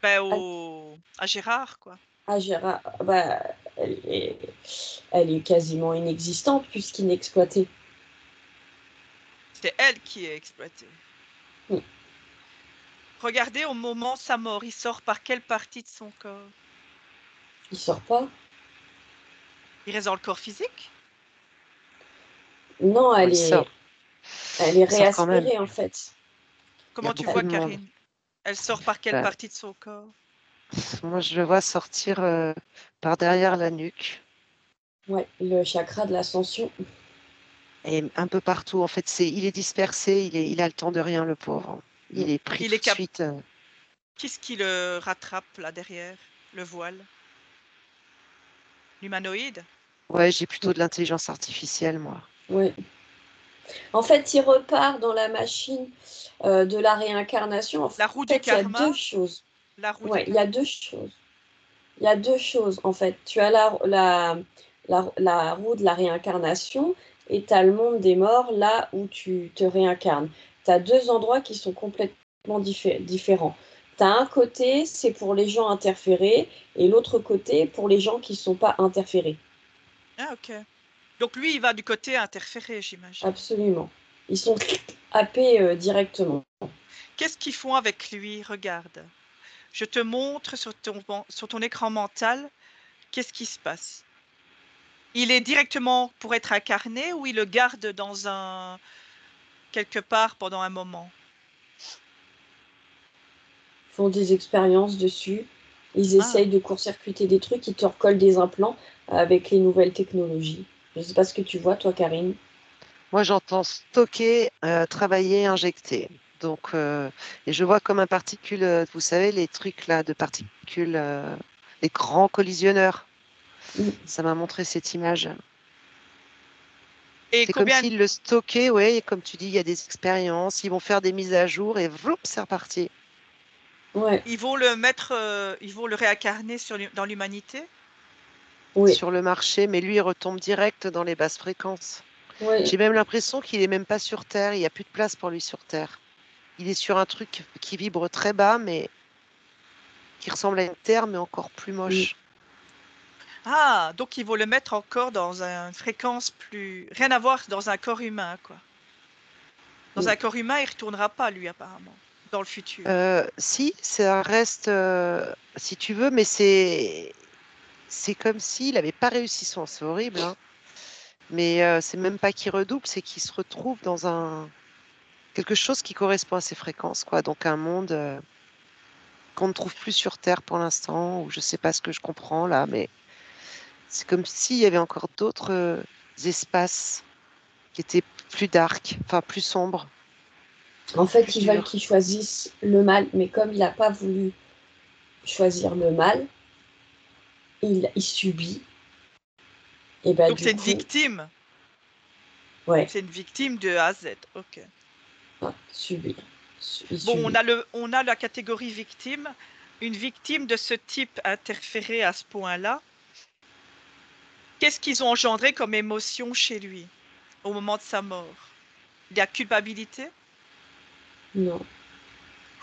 C: ben,
B: à,
C: à Gérard, quoi.
B: à Gérard, bah, elle est quasiment inexistante puisqu'inexploitée.
C: C'est elle qui est exploitée.
B: Oui.
C: Regardez, au moment de sa mort, il sort par quelle partie de son corps?
B: Il sort pas.
C: Il reste dans le corps physique?
B: Non,
A: Bon, il sort.
B: elle est
A: Il sort quand même.
B: réaspirée en fait.
A: Il y a
C: Comment tu
A: beaucoup
C: vois,
A: de monde.
C: Karine? Elle sort par quelle
A: Bah,
C: partie de son corps?
A: moi, je le vois sortir par derrière la nuque
B: Ouais, le chakra de l'ascension.
A: et un peu partout. En fait, il est dispersé. Il a le temps de rien, le pauvre. Il est pris
C: Il
A: tout
C: est
A: de suite.
C: Qu'est-ce qui le rattrape là derrière? Le voile? L'humanoïde?
A: Ouais, j'ai plutôt de l'intelligence artificielle, moi.
B: Oui. En fait, il repart dans la machine de la réincarnation. En
C: La roue du
B: fait, il y a deux
C: karma?
B: choses.
C: La roue du
B: Ouais, il y a
C: karma.
B: deux choses. Il y a deux choses, en fait. Tu as la roue de la réincarnation et tu as le monde des morts, là où tu te réincarnes. Tu as deux endroits qui sont complètement différents. Tu as un côté, c'est pour les gens interférés, et l'autre côté, pour les gens qui ne sont pas interférés.
C: Ah, ok. Donc lui, il va du côté interféré, j'imagine.
B: Absolument. Ils sont happés directement.
C: Qu'est-ce qu'ils font avec lui? Regarde. Je te montre sur ton écran mental, qu'est-ce qui se passe? Il est directement pour être incarné ou il le garde quelque part pendant un moment?
B: Ils font des expériences dessus. Ils
C: Ah.
B: essayent de court-circuiter des trucs. Ils te recollent des implants avec les nouvelles technologies. Je ne sais pas ce que tu vois, toi, Karine.
A: Moi, j'entends stocker, travailler, injecter. Donc, et je vois comme un particule, vous savez, les trucs là de particules, les grands collisionneurs.
B: Mm.
A: Ça m'a montré cette image.
C: Et
A: C'est comme
C: combien
A: s'ils le stockaient, ouais, et comme tu dis, il y a des expériences, ils vont faire des mises à jour et vloup, c'est reparti.
B: Ouais,
C: ils vont ils vont le réincarner dans l'humanité?
B: oui,
A: Sur le marché, mais lui, il retombe direct dans les basses fréquences.
B: oui.
A: J'ai même l'impression qu'il est même pas sur Terre, il n'y a plus de place pour lui sur Terre. Il est sur un truc qui vibre très bas, mais qui ressemble à une Terre, mais encore plus
B: Mm.
A: moche.
C: Ah, donc ils vont le mettre encore dans une fréquence plus... Rien à voir dans un corps humain, quoi. Dans
B: Mm.
C: un corps humain, il retournera pas, lui, apparemment, dans le futur.
A: Si, ça reste, si tu veux, mais c'est comme s'il n'avait pas réussi son... C'est horrible, hein. Mais c'est même pas qu'il redouble, c'est qu'il se retrouve dans quelque chose qui correspond à ses fréquences, quoi. Donc un monde qu'on ne trouve plus sur Terre pour l'instant, ou je sais pas ce que je comprends là, mais c'est comme s'il y avait encore d'autres espaces qui étaient plus dark, enfin plus sombres,
B: En
A: plus
B: fait, ils veulent
A: durs.
B: qu'ils choisissent le mal, mais comme il n'a pas voulu choisir le mal, il subit. Et bah
C: Donc
B: du
C: c'est une
B: coup,
C: victime.
B: ouais,
C: C'est une victime de A à Z. Ok.
B: ouais, subir. Il
C: Bon,
B: subit.
C: on a la catégorie victime. Une victime de ce type interférée à ce point-là, qu'est-ce qu'ils ont engendré comme émotion chez lui au moment de sa mort? Il y a culpabilité?
B: Non.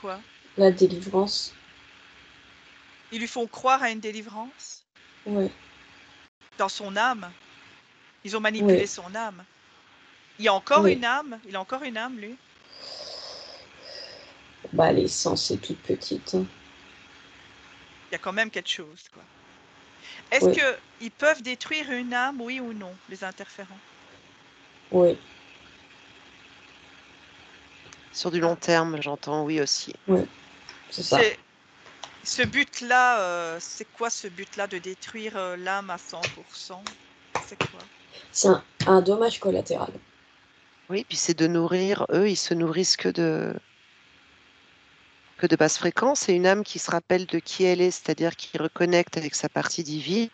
C: Quoi?
B: La délivrance.
C: Ils lui font croire à une délivrance
B: Oui.
C: dans son âme. Ils ont manipulé
B: Oui.
C: son âme. Il y a encore
B: Oui.
C: une âme. Il a encore une âme, lui.
B: Bah, l'essence est toute petite. Hein.
C: Il y a quand même quelque chose, quoi. Est-ce
B: Oui.
C: qu'ils peuvent détruire une âme, oui ou non, les interférents?
B: Oui.
A: Sur du long terme, j'entends oui aussi.
B: Oui. C'est ça.
C: Ce but-là, c'est quoi ce but-là de détruire l'âme à 100%? C'est quoi?
B: C'est un dommage collatéral.
A: Oui, puis c'est de nourrir, eux, ils se nourrissent que de basse fréquence, et une âme qui se rappelle de qui elle est, c'est-à-dire qui reconnecte avec sa partie divine,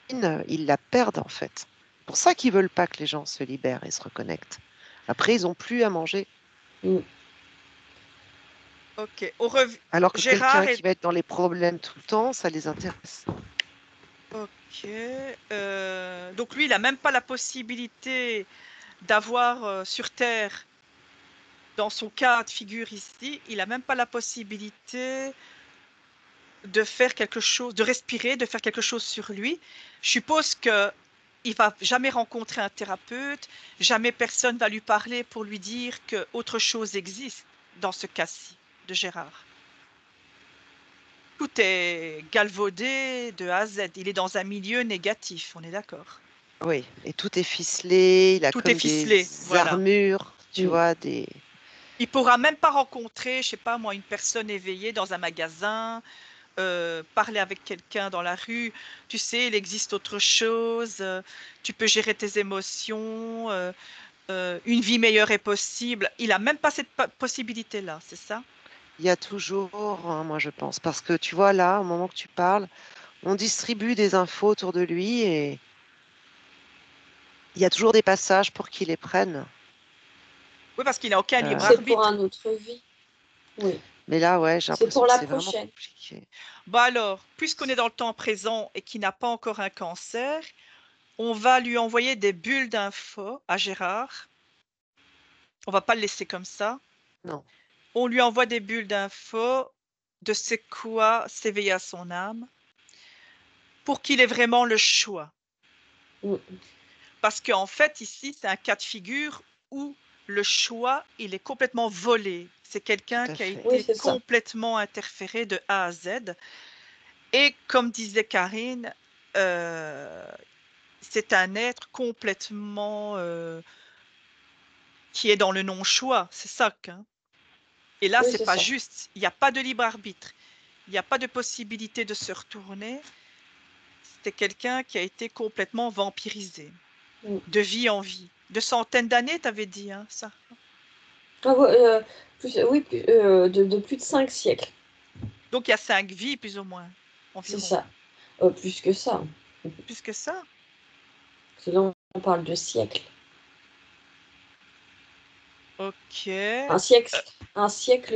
A: ils la perdent en fait. C'est pour ça qu'ils veulent pas que les gens se libèrent et se reconnectent. Après, ils ont plus à manger.
C: Ok.
A: Alors que
C: Gérard
A: quelqu'un qui va être dans les problèmes tout le temps, ça les intéresse.
C: Ok. Donc lui, il n'a même pas la possibilité d'avoir sur Terre, dans son cas de figure ici, il n'a même pas la possibilité de faire quelque chose, de respirer, de faire quelque chose sur lui. Je suppose que il va jamais rencontrer un thérapeute, jamais personne va lui parler pour lui dire que autre chose existe dans ce cas-ci de Gérard. Tout est galvaudé de A à Z. Il est dans un milieu négatif, on est d'accord.
A: Oui, et tout est ficelé, il a
C: Tout est
A: comme
C: ficelé,
A: des
C: voilà.
A: armures, tu vois, des...
C: Il pourra même pas rencontrer, je sais pas moi, une personne éveillée dans un magasin, parler avec quelqu'un dans la rue. Tu sais, il existe autre chose. Tu peux gérer tes émotions. Une vie meilleure est possible. Il a même pas cette possibilité-là, c'est ça?
A: Il y a toujours, hein, moi je pense, parce que tu vois là, au moment que tu parles, on distribue des infos autour de lui et il y a toujours des passages pour qu'il les prenne.
C: Oui, parce qu'il n'a aucun libre
B: C'est pour
C: arbitre.
B: un autre vie. Oui.
A: Mais là, ouais, j'ai
B: C'est
A: l'impression
B: pour
A: que
B: la
A: c'est vraiment
B: prochaine.
A: compliqué.
C: Bah alors, puisqu'on est dans le temps présent et qu'il n'a pas encore un cancer, on va lui envoyer des bulles d'infos à Gérard. On va pas le laisser comme ça.
A: Non,
C: On lui envoie des bulles d'infos de c'est quoi s'éveiller à son âme pour qu'il ait vraiment le choix. Parce qu'en fait, ici, c'est un cas de figure où le choix, il est complètement volé. C'est
A: tout
C: quelqu'un
A: à
C: qui a
A: fait.
B: Oui,
C: été
B: c'est ça.
C: complètement interféré de A à Z. Et comme disait Karine, c'est un être complètement qui est dans le non-choix. C'est ça. Hein. Et là,
B: Oui,
C: c'est
B: c'est
C: pas
B: ça.
C: juste. Il n'y a pas de libre arbitre. Il n'y a pas de possibilité de se retourner. C'est quelqu'un qui a été complètement vampirisé, de vie en vie. De centaines d'années, t'avais dit, hein, ça.
B: Ah, oui, de plus de 5 siècles.
C: Donc il y a 5 vies, plus ou moins,
B: C'est
C: environ.
B: ça. Plus que ça.
C: Plus que ça.
B: Sinon, on parle de siècles.
C: Ok.
B: Un siècle,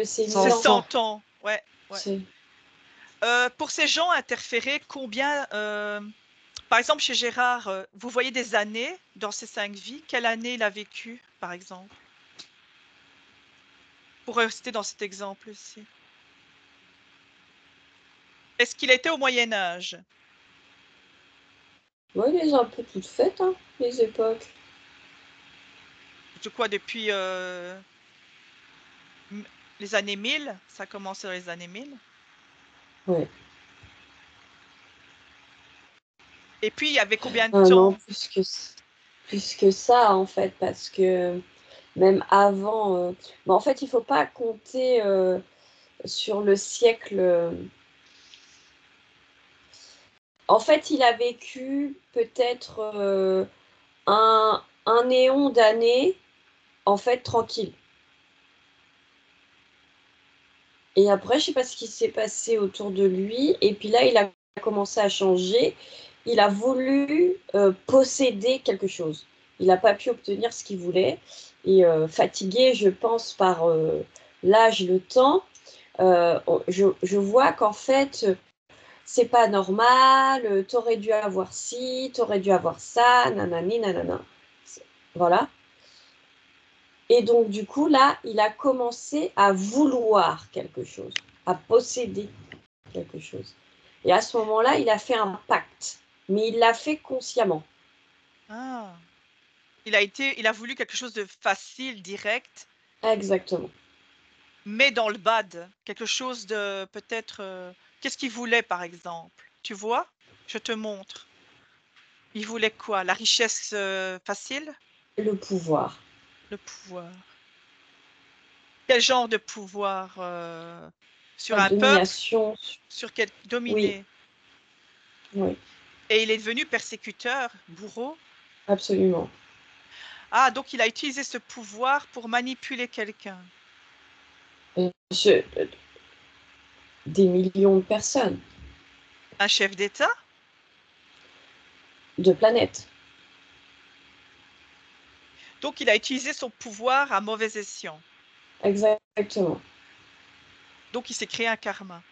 B: c'est 1000
C: C'est
A: 100
B: ans.
A: ans.
C: 100 ans, ouais. ouais. Pour ces gens interférés, combien, par exemple chez Gérard, vous voyez des années dans ces 5 vies? Quelle année il a vécu, par exemple? Pour rester dans cet exemple-ci. Est-ce qu'il était au Moyen Âge?
B: Oui, il est un peu toutes faites, hein, les époques.
C: De quoi, depuis les années 1000? Ça a commencé dans les années 1000.
B: Ouais.
C: Et puis, il y avait combien de
B: Non,
C: temps?
B: plus que ça, en fait, parce que même avant... en fait, il ne faut pas compter sur le siècle... En fait, il a vécu peut-être un néon d'années, en fait, tranquille. Et après, je sais pas ce qui s'est passé autour de lui. Et puis là, il a commencé à changer. Il a voulu posséder quelque chose. Il n'a pas pu obtenir ce qu'il voulait. Et fatigué, je pense, par l'âge, le temps, je vois qu'en fait, c'est pas normal. T'aurais dû avoir ci, t'aurais dû avoir ça, nanani, nanana. Voilà. Et donc, du coup, là, il a commencé à vouloir quelque chose. à posséder quelque chose. Et à ce moment-là, il a fait un pacte, mais il l'a fait consciemment.
C: Ah. Il a voulu quelque chose de facile, direct,
B: Exactement.
C: mais dans le bad. Quelque chose de peut-être. Qu'est-ce qu'il voulait, par exemple? Tu vois? Je te montre. Il voulait quoi? La richesse facile?
B: Le pouvoir.
C: Le pouvoir. Quel genre de pouvoir? Sur
B: La
C: un peuple?
B: domination.
C: Sur quel
B: Oui,
C: dominer?
B: oui,
C: Et il est devenu persécuteur, bourreau?
B: absolument.
C: Ah, donc il a utilisé ce pouvoir pour manipuler quelqu'un.
B: Des millions de personnes,
C: Un chef d'État?
B: de planètes.
C: Donc il a utilisé son pouvoir à mauvais escient.
B: Exactement,
C: Donc il s'est créé un karma.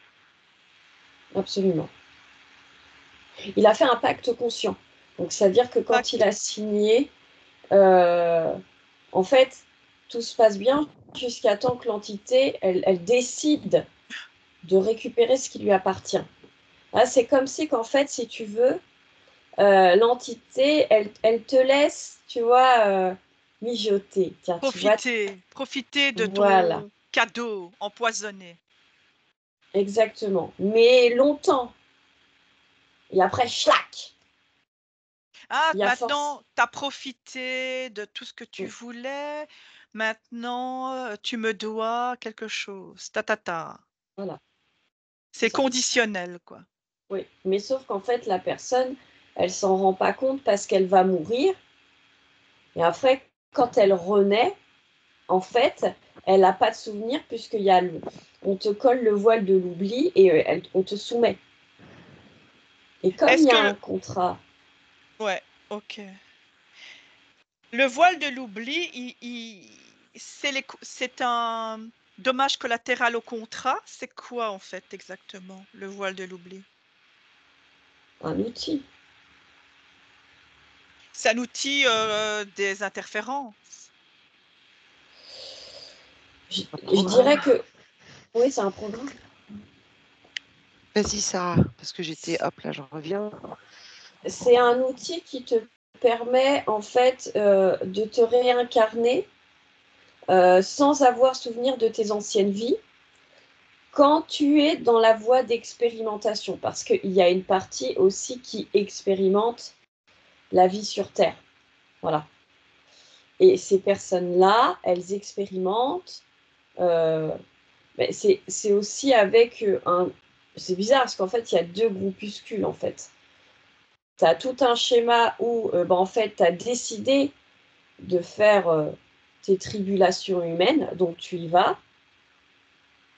B: absolument. Il a fait un pacte conscient. Donc, c'est-à-dire que quand il a
C: Pacte.
B: signé, en fait, tout se passe bien jusqu'à temps que l'entité, elle décide de récupérer ce qui lui appartient. Là, c'est comme si qu'en fait, si tu veux, l'entité, elle te laisse, tu vois, mijoter. Tiens, tu vois,
C: Profiter de
B: voilà,
C: ton cadeau empoisonné.
B: exactement. Mais longtemps. Et après, schlac,
C: Ah,
B: il y a force.
C: maintenant, tu as profité de tout ce que tu voulais. Maintenant, tu me dois quelque chose. Ta, ta, ta.
B: Voilà, c'est
C: C'est
B: ça.
C: conditionnel, quoi.
B: Oui, mais sauf qu'en fait, la personne, elle s'en rend pas compte parce qu'elle va mourir. Et après, quand elle renaît, en fait, elle n'a pas de souvenir puisqu'il y a on te colle le voile de l'oubli et on te soumet. Et comme il
C: Est-ce
B: y a
C: que...
B: un contrat,
C: Ouais, ok. Le voile de l'oubli, c'est un dommage collatéral au contrat. C'est quoi, en fait, exactement, le voile de l'oubli?
B: un outil,
C: C'est un outil des interférences.
B: je
A: Programme.
B: dirais que oui, c'est un programme.
A: Vas-y, Sarah, parce que j'étais, hop, là, je reviens.
B: C'est un outil qui te permet en fait de te réincarner sans avoir souvenir de tes anciennes vies quand tu es dans la voie d'expérimentation, parce qu'il y a une partie aussi qui expérimente la vie sur Terre. Voilà. Et ces personnes-là, elles expérimentent. Mais c'est aussi avec un. C'est bizarre parce qu'en fait, il y a deux groupuscules en fait. Tu as tout un schéma où en fait, tu as décidé de faire tes tribulations humaines, donc tu y vas.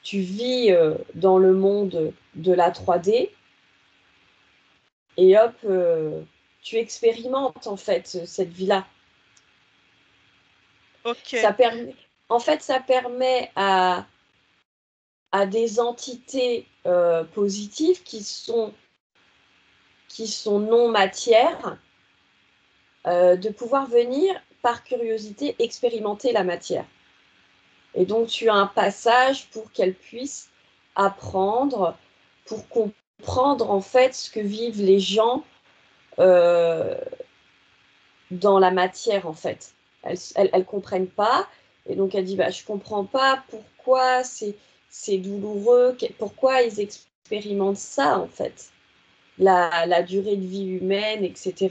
B: Tu vis dans le monde de la 3D et hop, tu expérimentes en fait cette vie-là.
C: Ok.
B: Ça permet, en fait, ça permet à des entités positives qui sont non matière de pouvoir venir par curiosité expérimenter la matière. Et donc tu as un passage pour qu'elles puissent apprendre, pour comprendre en fait ce que vivent les gens euh, dans la matière en fait. Elles comprennent pas et donc elle dit bah je comprends pas pourquoi c'est douloureux, pourquoi ils expérimentent ça en fait. La durée de vie humaine, etc.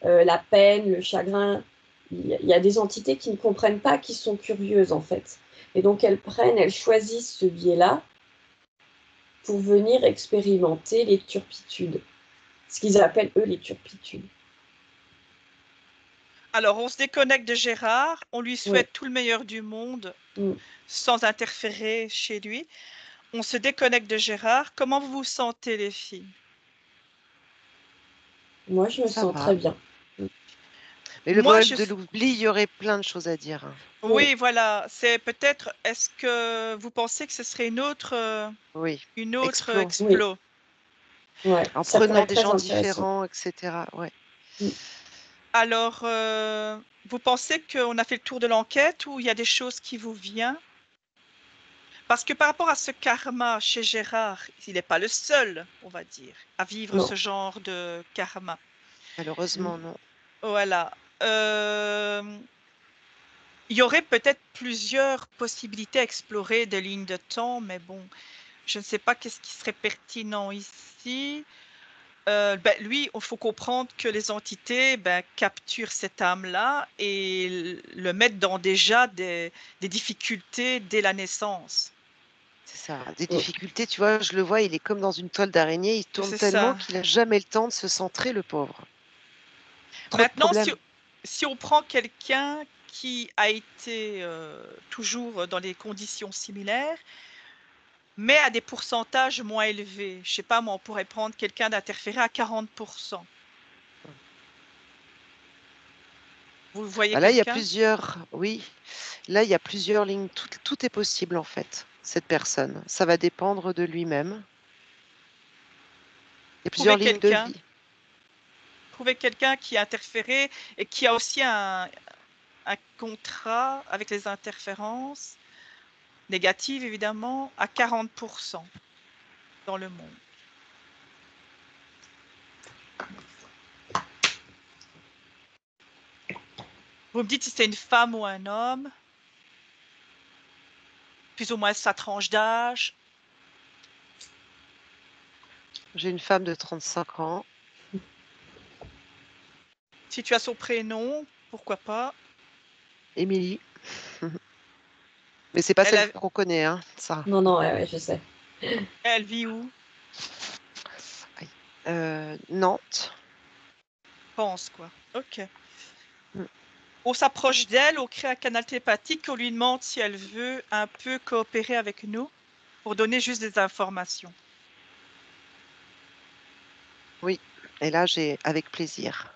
B: La peine, le chagrin. Il y a des entités qui ne comprennent pas, qui sont curieuses en fait. Et donc elles choisissent ce biais-là pour venir expérimenter les turpitudes. Ce qu'ils appellent eux les turpitudes.
C: Alors, on se déconnecte de Gérard, on lui
B: Oui.
C: souhaite tout le meilleur du monde
B: Mm.
C: sans interférer chez lui. On se déconnecte de Gérard. Comment vous vous sentez, les filles?
B: Moi, je me
A: Ça
B: sens
A: va.
B: très bien.
A: Mais le
C: Moi,
A: vol de l'oubli, il y aurait plein de choses à dire, hein.
B: Oui.
C: Oui, voilà. C'est peut-être. Est-ce que vous pensez que ce serait une autre
A: Oui.
B: Oui.
C: explo?
B: Ouais.
A: En
B: Ça pourrait
A: prenant
B: être
A: des
B: très
A: gens
B: intéressant.
A: différents, etc. Ouais.
B: Mm.
C: Alors, vous pensez qu'on a fait le tour de l'enquête ou il y a des choses qui vous viennent? Parce que par rapport à ce karma chez Gérard, il n'est pas le seul, on va dire, à vivre
B: Non.
C: ce genre de karma.
A: Malheureusement, non.
C: Voilà. Il y aurait peut-être plusieurs possibilités à explorer de lignes de temps, mais bon, je ne sais pas qu'est-ce qui serait pertinent ici. Lui, il faut comprendre que les entités capturent cette âme-là et le mettent dans déjà des difficultés dès la naissance.
A: C'est ça. Des difficultés, tu vois, je le vois, il est comme dans une toile d'araignée, il tourne
C: C'est
A: tellement
C: ça.
A: qu'il n'a jamais le temps de se centrer, le pauvre. Trop de
C: Maintenant,
A: problèmes.
C: si on prend quelqu'un qui a été toujours dans des conditions similaires, mais à des pourcentages moins élevés, je sais pas, moi, on pourrait prendre quelqu'un d'interféré à 40%. Vous voyez
A: Là, il y a
C: quelqu'un?
A: plusieurs, oui, là, il y a plusieurs lignes. Tout est possible, en fait, cette personne. Ça va dépendre de lui-même. Il y a plusieurs
C: Trouver
A: lignes de
C: quelqu'un.
A: vie.
C: Trouver quelqu'un qui a interféré et qui a aussi un contrat avec les interférences négatives, évidemment, à 40% dans le monde. Vous me dites si c'est une femme ou un homme, plus ou moins sa tranche d'âge.
A: J'ai une femme de 35 ans.
C: Si tu as son prénom, pourquoi pas.
A: Émilie. Mais c'est pas
C: Elle,
A: celle qu'on connaît, hein, ça.
B: Non, non, ouais, je sais.
C: elle vit où?
A: Nantes.
C: Pense, quoi. Ok.
A: Mm.
C: On s'approche d'elle, on crée un canal télépathique, on lui demande si elle veut un peu coopérer avec nous pour donner juste des informations.
A: Oui. Et là, j'ai avec plaisir.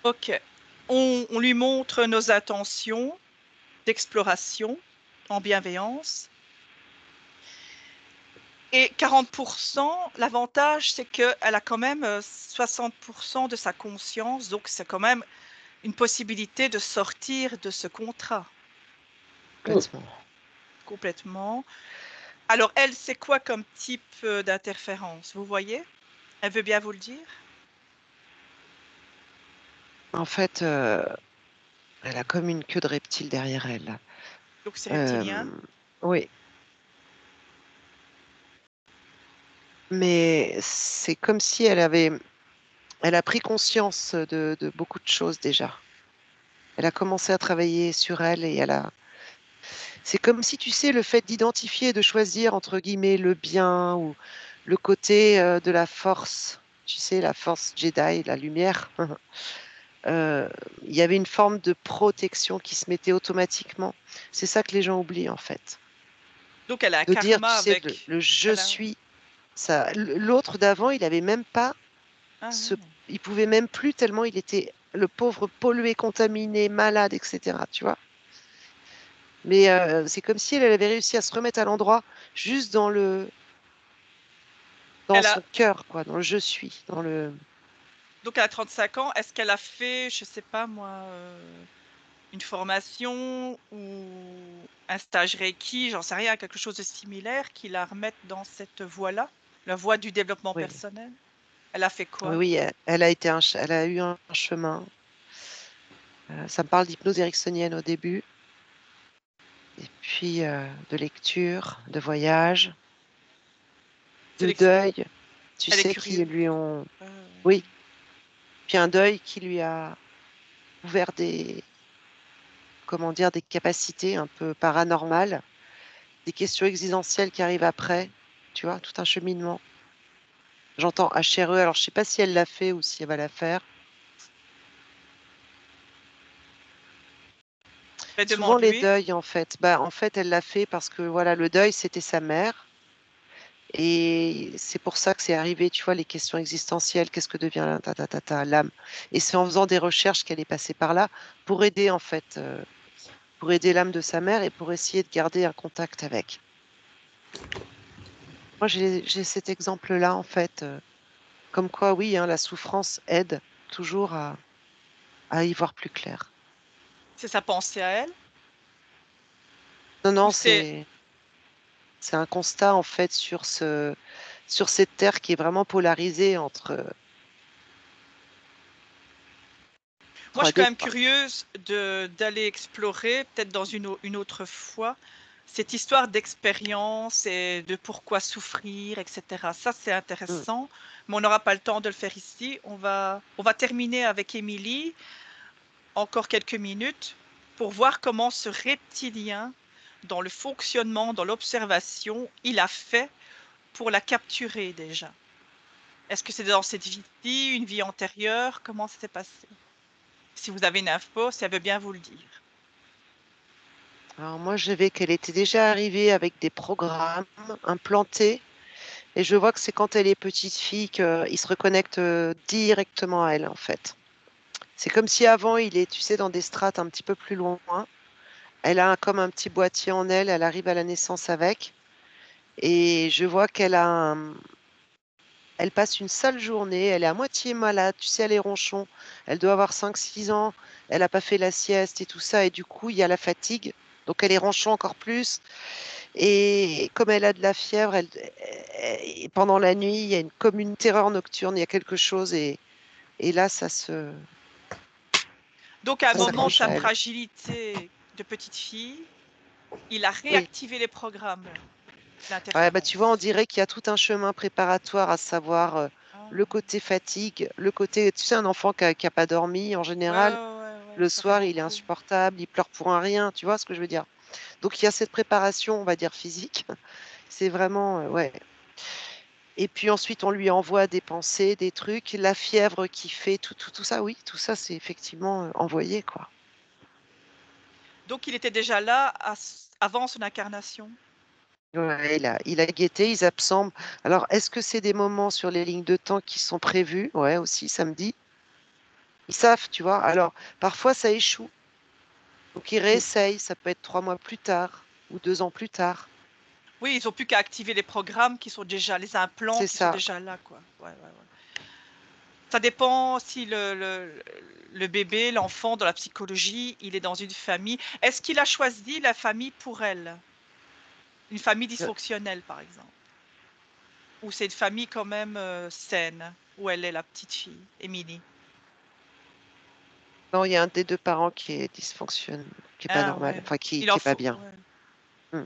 C: Ok. On lui montre nos intentions d'exploration en bienveillance. Et 40%, l'avantage, c'est qu'elle a quand même 60% de sa conscience, donc c'est quand même une possibilité de sortir de ce contrat.
A: Complètement.
C: Complètement. Alors, elle, c'est quoi comme type d'interférence? Vous voyez? Elle veut bien vous le dire?
A: En fait, elle a comme une queue de reptile derrière elle.
C: Donc, c'est reptilien.
A: Oui. Mais c'est comme si elle a pris conscience de beaucoup de choses déjà. Elle a commencé à travailler sur elle et c'est comme si, tu sais, le fait d'identifier et de choisir, entre guillemets, le bien ou le côté de la force, tu sais, la force Jedi, la lumière, il y avait une forme de protection qui se mettait automatiquement. C'est ça que les gens oublient, en fait.
C: Donc, elle a un
A: De dire, tu
C: karma
A: sais,
C: avec.
A: le je
C: Elle a...
A: suis, ça. L'autre d'avant, il avait même pas
C: Ah,
A: il pouvait même plus tellement il était, le pauvre, pollué, contaminé, malade, etc. Tu vois? Mais c'est comme si elle avait réussi à se remettre à l'endroit juste dans
C: elle a...
A: son cœur, quoi, dans le je suis,
C: Donc, elle a 35 ans. Est-ce qu'elle a fait, je sais pas moi, une formation ou un stage Reiki, j'en sais rien, quelque chose de similaire qui la remette dans cette voie-là, la voie du développement
A: oui,
C: personnel? Elle a fait
A: oui,
C: quoi?
A: oui, elle a eu un chemin. Ça me parle d'hypnose ericksonienne au début, et puis de lecture, de voyage, de deuil, tu
C: Elle est
A: sais, qui
C: curieuse.
A: lui ont, oui, puis un deuil qui lui a ouvert comment dire, des capacités un peu paranormales, des questions existentielles qui arrivent après, tu vois, tout un cheminement. J'entends HRE, alors je sais pas si elle l'a fait ou si elle va la faire.
C: Ben,
A: Souvent les
C: demande-lui.
A: deuils, en fait, en fait, elle l'a fait parce que voilà, le deuil, c'était sa mère. Et c'est pour ça que c'est arrivé, tu vois, les questions existentielles, qu'est-ce que devient l'âme? Et c'est en faisant des recherches qu'elle est passée par là pour aider, en fait, pour aider l'âme de sa mère et pour essayer de garder un contact avec. Moi, j'ai cet exemple-là, en fait, comme quoi, oui, hein, la souffrance aide toujours à y voir plus clair.
C: C'est sa pensée à elle.
A: Non,
C: Ou
A: non,
C: c'est...
A: c'est un constat en fait sur cette terre qui est vraiment polarisée entre
C: Moi, je suis quand
A: 3D.
C: même curieuse d'aller explorer, peut-être dans une autre fois, cette histoire d'expérience et de pourquoi souffrir, etc. Ça, c'est
A: Mm.
C: intéressant, mais on n'aura pas le temps de le faire ici. On va terminer avec Émilie, encore quelques minutes, pour voir comment ce reptilien, dans le fonctionnement, dans l'observation, il a fait pour la capturer déjà. Est-ce que c'est dans cette vie-ci, une vie antérieure? Comment ça s'est passé? Si vous avez une info, si elle veut bien vous le dire.
A: Alors moi, je vais qu'elle était déjà arrivée avec des programmes implantés. Et je vois que c'est quand elle est petite fille qu'il se reconnecte directement à elle, en fait. C'est comme si avant, il est, tu sais, dans des strates un petit peu plus loin. Elle a comme un petit boîtier en elle, elle arrive à la naissance avec. Et je vois elle passe une sale journée, elle est à moitié malade, tu sais, elle est ronchon. Elle doit avoir 5, 6 ans, elle n'a pas fait la sieste et tout ça. Et du coup, il y a la fatigue. Donc elle est ronchon encore plus. Et comme elle a de la fièvre, et pendant la nuit, il y a comme une terreur nocturne, il y a quelque chose. Et là,
C: Donc, à un
A: ça
C: moment de
A: s'accroche
C: sa
A: à elle.
C: fragilité de petite fille, il a
A: Oui.
C: réactivé les programmes
A: Ouais, bah, tu vois, on
C: d'interférence.
A: dirait qu'il y a tout un chemin préparatoire, à savoir
C: Ah,
A: le côté fatigue, le côté, tu sais, un enfant qui a pas dormi, en
C: ouais,
A: général,
C: ouais, ouais, ouais,
A: le
C: ça fait
A: soir, il est
C: beaucoup.
A: insupportable, il pleure pour un rien, tu vois ce que je veux dire? Donc, il y a cette préparation, on va dire, physique. C'est vraiment, ouais. Et puis ensuite, on lui envoie des pensées, des trucs, la fièvre qui fait tout ça, oui, tout ça, c'est effectivement envoyé, quoi.
C: Donc, il était déjà là avant son incarnation.
A: Ouais, il a guetté, ils absorbent. Alors, est-ce que c'est des moments sur les lignes de temps qui sont prévus? Ouais, aussi, samedi. Ils savent, tu vois. Alors, parfois, ça échoue. Donc, ils réessayent. Ça peut être 3 mois plus tard ou 2 ans plus tard.
C: Oui, ils n'ont plus qu'à activer les programmes qui sont déjà, les implants
A: C'est
C: qui sont
A: ça.
C: déjà là, quoi. Ouais, ouais, ouais. Ça dépend si le bébé, l'enfant, dans la psychologie, il est dans une famille. Est-ce qu'il a choisi la famille pour elle? Une famille
A: Euh,
C: dysfonctionnelle, par exemple? Ou c'est une famille quand même saine, où elle est la petite fille, Émilie?
A: Non, il y a un des deux parents qui est dysfonctionne, qui est pas
C: Ah
A: normal,
C: ouais,
A: enfin,
C: il
A: qui
C: en
A: est pas
C: faut.
A: bien.
C: Ouais.
A: Hmm.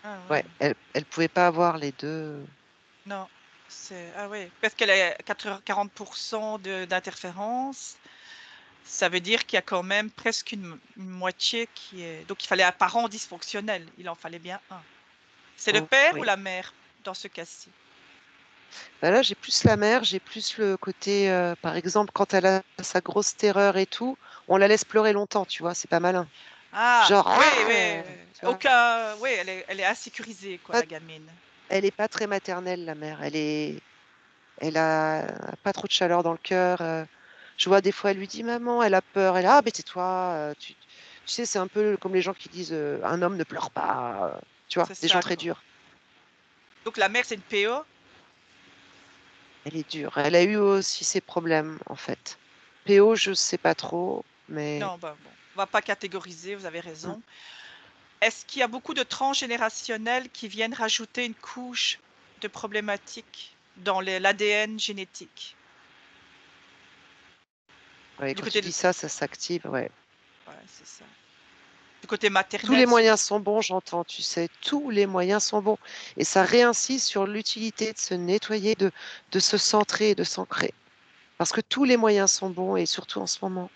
C: Ah
A: Ouais,
C: ouais.
A: elle pouvait pas avoir les deux.
C: Non, c'est ah ouais, parce qu'elle a 40% d'interférence. Ça veut dire qu'il y a quand même presque une moitié qui est. Donc il fallait un parent dysfonctionnel. Il en fallait bien un. C'est le
A: Oh,
C: père ou
A: oui.
C: la mère dans ce cas-ci?
A: Bah là, j'ai plus la mère, j'ai plus le côté, par exemple, quand elle a sa grosse terreur et tout, on la laisse pleurer longtemps, tu vois, c'est pas malin.
C: Ah,
A: Genre,
C: oui,
A: ah,
C: oui.
A: tu vois,
C: Aucun. Oui, elle est insécurisée, quoi,
A: pas-
C: la gamine.
A: elle est pas très maternelle, la mère. Elle a pas trop de chaleur dans le cœur. Je vois des fois, elle lui dit, maman, elle a peur. Elle, ah, mais tais-toi. Tu sais, c'est un peu comme les gens qui disent, un homme ne pleure pas. Tu vois,
C: C'est
A: des gens
C: ça,
A: très
C: quoi.
A: durs.
C: Donc la mère, c'est une PO?
A: Elle est dure. Elle a eu aussi ses problèmes, en fait. PO, je sais pas trop, mais.
C: Non, bah bon, on va pas catégoriser, vous avez
A: Hmm.
C: raison. Est-ce qu'il y a beaucoup de transgénérationnels qui viennent rajouter une couche de problématiques dans l'ADN génétique?
A: Ouais,
C: Du
A: quand tu
C: côté
A: dis ça, ça s'active, ouais.
C: ouais, c'est ça. Du côté
A: Tous les
C: maternel
A: moyens
C: surtout.
A: sont bons, j'entends, tu sais, tous les moyens sont bons. Et ça réinsiste sur l'utilité de se nettoyer, de se centrer, de s'ancrer. Parce que tous les moyens sont bons, et surtout en ce moment.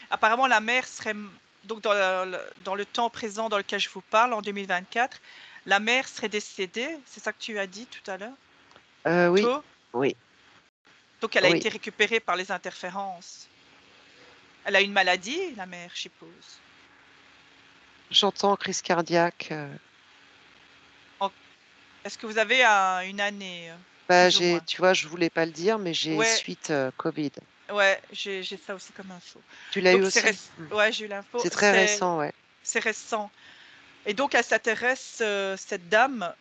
C: Apparemment, la mère serait donc dans le temps présent dans lequel je vous parle, en 2024, la mère serait décédée, c'est ça que tu as dit tout à l'heure?
A: Oui,
C: Tôt?
A: oui,
C: Donc elle a
A: oui.
C: été récupérée par les interférences. Elle a une maladie, la mère, je suppose.
A: J'entends crise cardiaque.
C: En- Est-ce que vous avez une année,
A: Bah,
C: plus ou moins?
A: tu vois, je voulais pas le dire, mais j'ai
C: Ouais,
A: suite Covid.
C: ouais, j'ai ça aussi comme info.
A: Tu l'as eu
C: Donc c'est
A: aussi? Hmm.
C: ouais, j'ai eu l'info.
A: C'est très récent, ouais.
C: C'est récent. Et donc elle s'intéresse, cette dame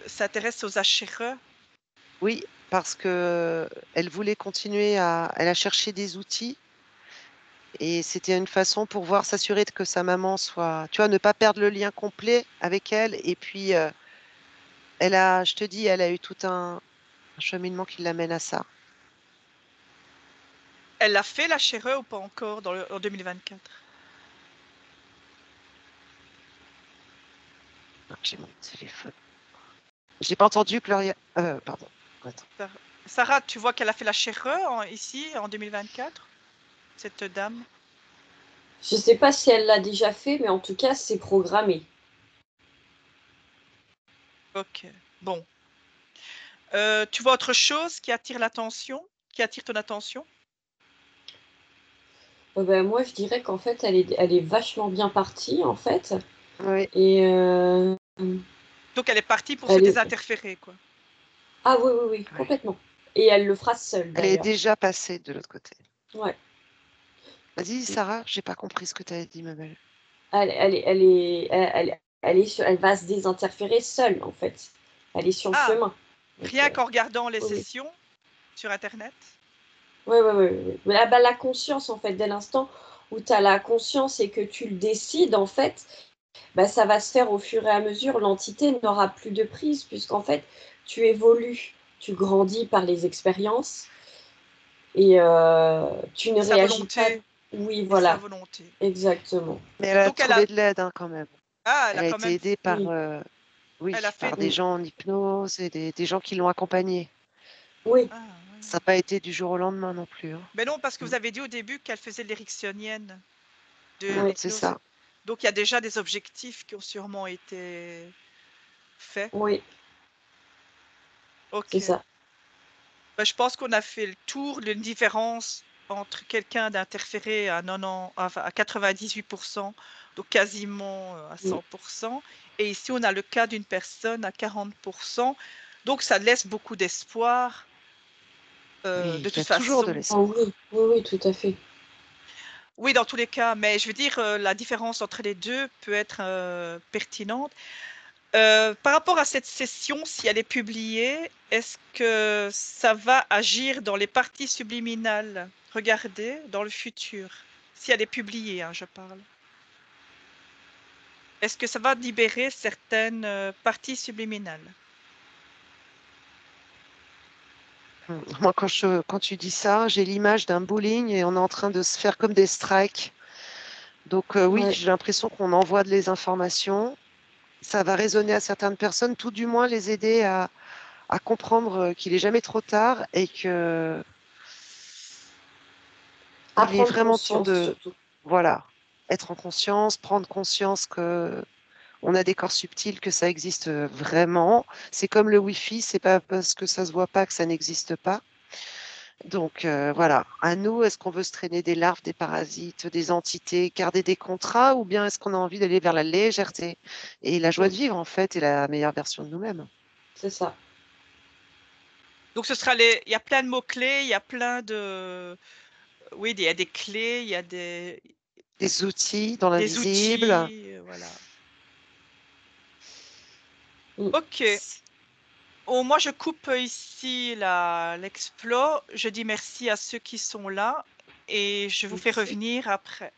C: s'intéresse aux HRE.
A: Oui, parce que elle voulait continuer elle a cherché des outils Et c'était une façon pour voir s'assurer que sa maman soit, tu vois, ne pas perdre le lien complet avec elle. Et puis, je te dis, elle a eu tout un cheminement qui l'amène à ça.
C: Elle l'a fait, la chère ou pas encore en 2024?
A: J'ai mon téléphone. J'ai pas entendu, Gloria. Pardon. Attends.
C: Sarah, tu vois qu'elle a fait la chère ici en 2024, cette dame?
B: Je sais pas si elle l'a déjà fait, mais en tout cas, c'est programmé.
C: Ok, bon. Tu vois autre chose qui attire ton attention?
B: Moi, je dirais qu'en fait, elle est vachement bien partie, en fait.
A: Oui.
B: Et
C: Donc elle est partie pour se
B: elle est...
C: désinterférer, quoi.
B: Ah oui, oui, oui,
A: Ouais.
B: complètement. Et elle le fera seule,
A: Elle est
B: d'ailleurs.
A: déjà passée de l'autre côté.
B: Ouais.
A: Vas-y, Sarah, j'ai pas compris ce que tu as dit, ma belle.
B: Elle va se désinterférer seule, en fait. Elle est sur le
C: Ah,
B: chemin. Donc,
C: rien qu'en regardant les
B: oui, oui.
C: sessions sur Internet?
B: Oui, oui, oui, oui. Mais la conscience, en fait, dès l'instant où tu as la conscience et que tu le décides, en fait, ça va se faire au fur et à mesure. L'entité n'aura plus de prise, puisqu'en fait, tu évolues, tu grandis par les expériences et tu ne
C: Sa
B: réagis pas.
C: volonté.
B: Oui,
C: Et sa
B: voilà,
C: volonté.
B: exactement.
A: Mais elle a
C: Donc elle a...
A: trouvé de l'aide, hein, quand même.
C: Ah, elle
A: Elle
C: a
A: a
C: quand
A: été
C: même...
A: aidée par,
B: Oui,
C: Elle a fait...
A: par des gens en hypnose et des gens qui l'ont accompagnée.
B: oui,
C: Ah, ouais.
A: Ça n'a pas été du jour au lendemain non plus, hein.
C: Mais non, parce que
A: Mm.
C: vous avez dit au début qu'elle faisait de l'éricksonienne, de
B: oui,
A: C'est
C: l'hypnose.
A: ça.
C: Donc il y a déjà des objectifs qui ont sûrement été faits.
B: oui, c'est
C: Ok.
B: ça.
C: Je pense qu'on a fait le tour d'une différence entre quelqu'un d'interféré à 98%, donc quasiment à 100%. Et ici, on a le cas d'une personne à 40%. Donc ça laisse beaucoup d'espoir.
A: Oui,
C: De
A: il y a
C: toute
A: toujours de
C: façon,
B: Oh
A: l'espoir.
B: oui, oui, oui, tout à fait.
C: oui, dans tous les cas, mais je veux dire, la différence entre les deux peut être pertinente. Par rapport à cette session, si elle est publiée, est-ce que ça va agir dans les parties subliminales? Regardez, dans le futur. Si elle est publiée, hein, je parle. Est-ce que ça va libérer certaines parties subliminales?
A: Moi, quand tu dis ça, j'ai l'image d'un bowling et on est en train de se faire comme des strikes. Donc oui,
B: Ouais.
A: j'ai l'impression qu'on envoie des informations. Ça va résonner à certaines personnes, tout du moins les aider à comprendre qu'il est jamais trop tard et que
B: À
A: il est
B: prendre
A: vraiment temps
B: conscience,
A: de,
B: surtout.
A: voilà, être en conscience, prendre conscience que on a des corps subtils, que ça existe vraiment. C'est comme le Wi-Fi, c'est pas parce que ça se voit pas que ça n'existe pas. Donc voilà, à nous, est-ce qu'on veut se traîner des larves, des parasites, des entités, garder des contrats, ou bien est-ce qu'on a envie d'aller vers la légèreté et la joie
B: Mm,
A: de vivre en fait et la meilleure version de nous-mêmes?
B: c'est ça.
C: Donc ce sera il y a plein de mots-clés, il y a plein de... Oui, il y a des clés, il y a
A: Des outils dans
C: des
A: l'invisible.
C: outils, voilà.
B: Mm.
C: Ok. Oh, moi, je coupe ici l'explo. Je dis merci à ceux qui sont là et je vous fais
B: Merci.
C: revenir après.